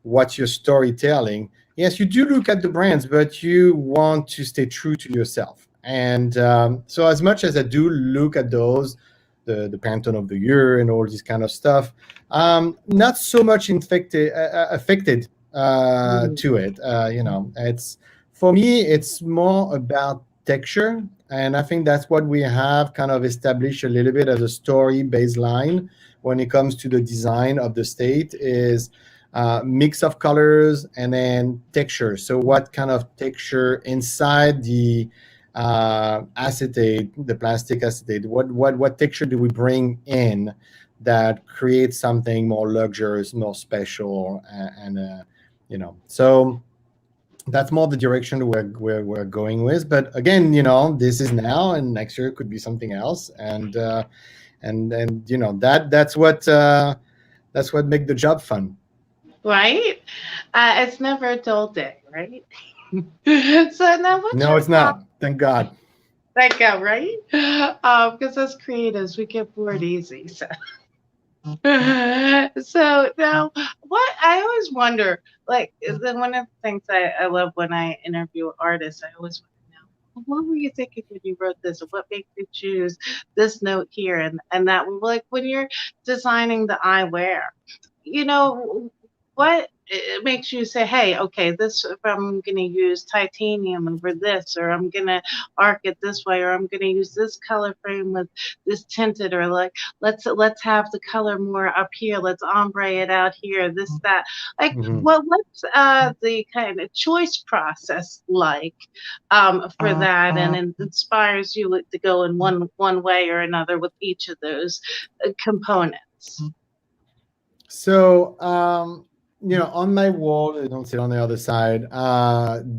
what's your storytelling. Yes, you do look at the brands, but you want to stay true to yourself. And so as much as I do look at those, the Pantone of the year and all this kind of stuff, not so much affected to it. It's, for me, it's more about texture. And I think that's what we have kind of established a little bit as a story baseline when it comes to the design of the state is mix of colors and then texture. So what kind of texture inside the acetate, the plastic acetate, what texture do we bring in that creates something more luxurious, more special, and so that's more the direction we're going with. But again, this is now, and next year could be something else, and that's what make the job fun. Right? It's never a dull day, right? So now, what's No, your it's not. Thank God. thank God, right? Because as creatives, we get bored easy. So, so now, what I always wonder, like, one of the things I love when I interview artists, I always want to know, what were you thinking when you wrote this? What made you choose this note here and that? Like when you're designing the eyewear, you know, what it makes you say, hey, okay, this, if I'm going to use titanium over this, or I'm going to arc it this way, or I'm going to use this color frame with this tinted, or like let's have the color more up here, let's ombre it out here, this that. Like, Mhm. what's the kind of choice process like for that, and it inspires you to go in one way or another with each of those components? So, on my wall, I don't sit on the other side.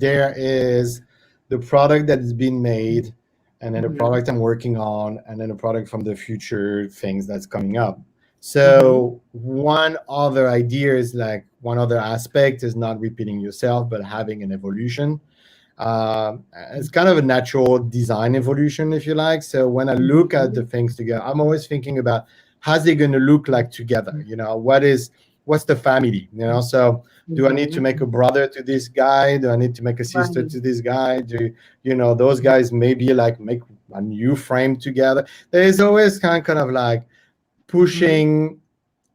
There is the product that is being made, and then the Mhm. product I'm working on, and then a product from the future things that's coming up. Mhm. So, one other aspect is not repeating yourself, but having an evolution. It's kind of a natural design evolution, if you like. So when I look at the Mhm. things together, I'm always thinking about how's it going to look like together. What's the family? So do I need to Mhm. make a brother to this guy? Do I need to make a sister Right. to this guy? Do those guys maybe like make a new frame together? There is always kind of like Mhm. pushing,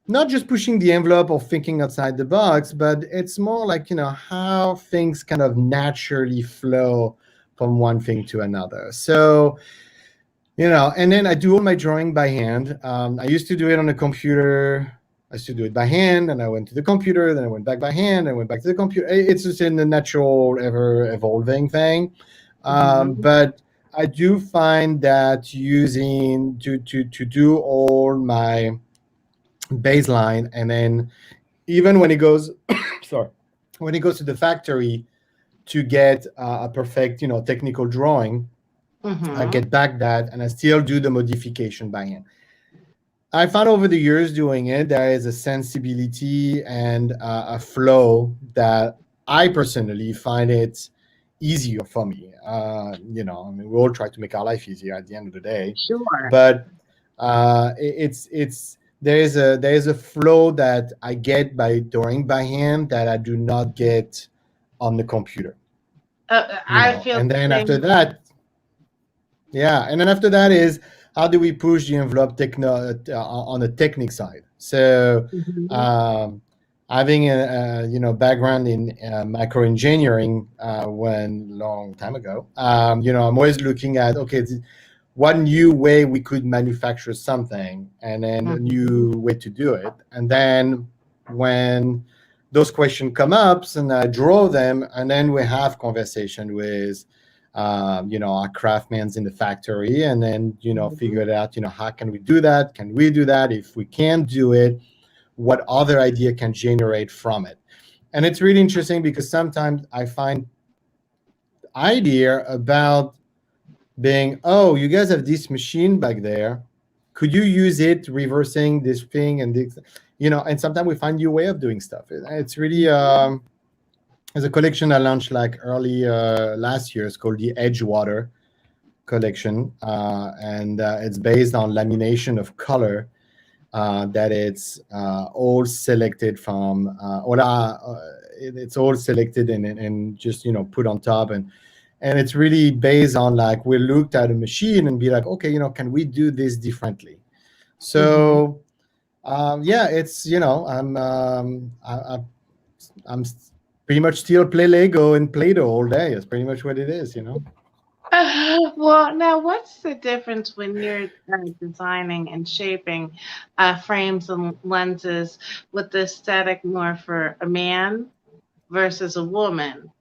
not just pushing the envelope or thinking outside the box, but it's more like, how things kind of naturally flow from one thing to another. So, and then I do all my drawing by hand. I used to do it on a computer. I used to do it by hand, and I went to the computer, then I went back by hand, and went back to the computer. It's just in the natural, ever evolving thing. Mhm. But I do find that using to do all my baseline, and then even when it goes sorry, when it goes to the factory to get a perfect, technical drawing. I Mm-hmm. get back that, and I still do the modification by hand. I found over the years doing it, there is a sensibility and a flow that I personally find it easier for me. I mean, we all try to make our life easier at the end of the day, Sure. but it's there is a flow that I get by drawing by hand that I do not get on the computer. I feel And the then after same. that, yeah, and then after that is how do we push the envelope on the technique side? So, Mhm. um, having a background in microengineering when long time ago, I'm always looking at okay, what new way we could manufacture something, and then a Mhm. new way to do it, and then when those questions come up, and I draw them, and then we have conversation with our craftsmen in the factory, and then Mhm. figure it out. How can we do that? Can we do that? If we can't do it, what other idea can generate from it? And it's really interesting because sometimes I find idea about being, oh, you guys have this machine back there. Could you use it reversing this thing and this? And sometimes we find new way of doing stuff. It's really Mhm. there's a collection I launched like early last year. It's called the Edgewater Collection, and it's based on lamination of color. That it's all selected from, it's all selected and just put on top, and it's really based on like we looked at a machine and be like, okay, can we do this differently? Mhm. So yeah, it's I'm pretty much still play Lego and Play-Doh all day. It's pretty much what it is. Well, now what's the difference when you're designing and shaping frames and lenses with the aesthetic more for a man versus a woman?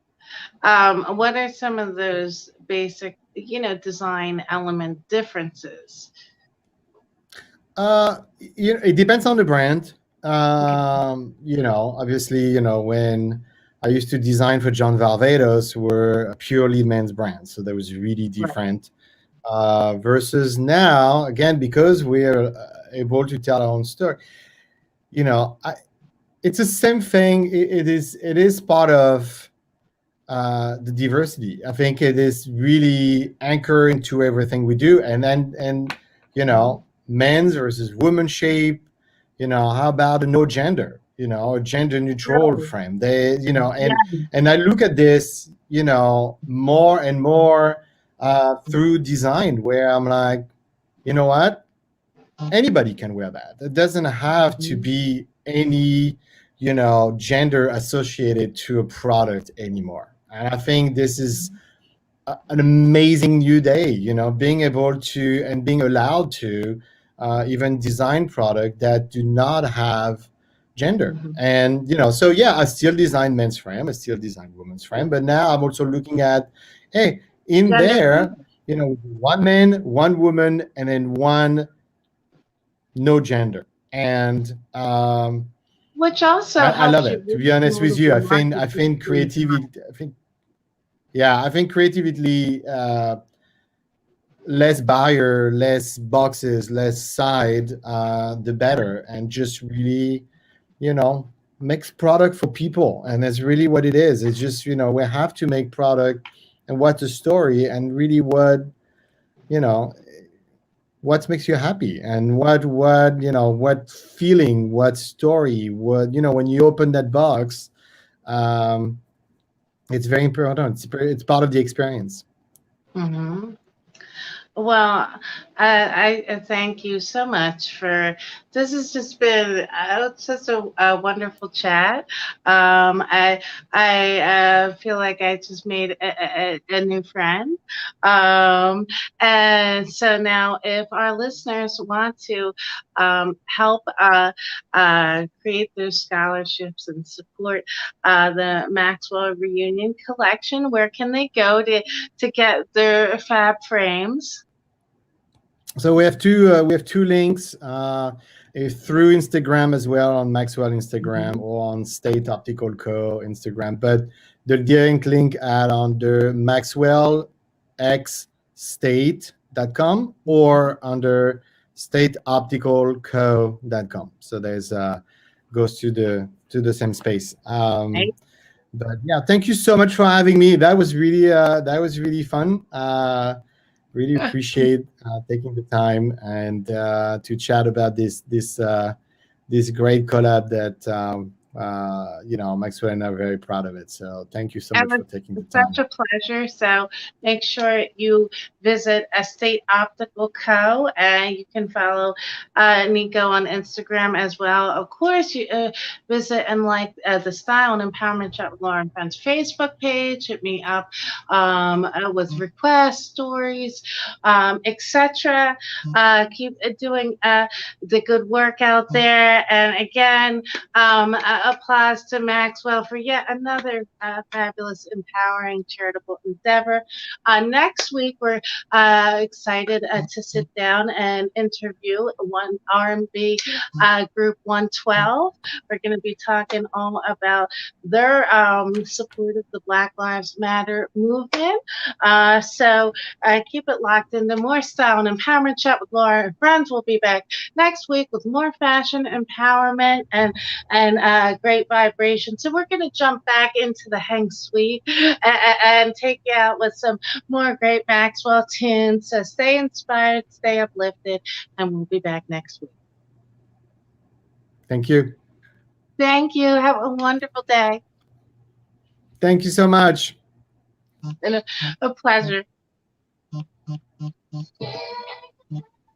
What are some of those basic, design element differences? It depends on the brand. Okay. Obviously, when I used to design for John Varvatos, were a purely men's brand, so that was really Right. different. Versus now, again, because we're able to tell our own story. It's the same thing. It is part of the diversity. I think it is really anchored into everything we do, and men's versus women's shape. How about a no gender? A gender neutral Right. frame. They, Yeah. and I look at this, more and more through design, where I'm like, you know what? Anybody can wear that. It doesn't have to Mhm. be any, gender associated to a product anymore. And I think this is an amazing new day, being able to and being allowed to even design product that do not have gender. Mhm. And, so yeah, I still design men's frame, I still design women's frame, but now I'm also looking at, hey, in Gender there, fluid, one man, one woman, and then one no gender. And which also I love helps you it. To reach be honest more with of you, the I market think through creativity. time. I think yeah, I think creativity, less buyer, less boxes, less side, the better, and just really, you know, makes product for people, and that's really what it is. It's just we have to make product, and what's the story, and really you know what makes you happy, and what feeling, what story, what when you open that box, um, it's very important. It's part of the experience. Hmm. Well, I thank you so much for this. Has just been such a wonderful chat. I feel like I just made a new friend. And so now, if our listeners want to help create those scholarships and support the Maxwell Reunion Collection, where can they go to get their fab frames? So we have two links, through Instagram as well, on Maxwell Instagram, Mhm. or on State Optical Co Instagram. But the direct link at under maxwellxstate.com or under stateopticalco.com. So there's goes to the same space. Right? But yeah, thank you so much for having me. That was really fun. Really appreciate taking the time and to chat about this great collab that Maxwell and I are very proud of it. So thank you so much And for taking the it's such time. a pleasure. So make sure you visit Estate Optical Co. And you can follow Nico on Instagram as well. Of course, you visit and like the Style and Empowerment Chat with Lauren Friends Facebook page. Hit me up with requests, stories, etc. Keep doing the good work out there. And again, applause to Maxwell for yet another fabulous, empowering, charitable endeavor. Next week, we're excited to sit down and interview one R&B group 112. We're going to be talking all about their support of the Black Lives Matter movement. So keep it locked into more Style and Empowerment Chat with Laura and Friends. We'll be back next week with more fashion empowerment and great vibration. So we're going to jump back into the hang suite and take you out with some more great Maxwell tunes. So stay inspired, stay uplifted, and we'll be back next week. Thank you. Thank you. Have a wonderful day. Thank you so much. And a pleasure.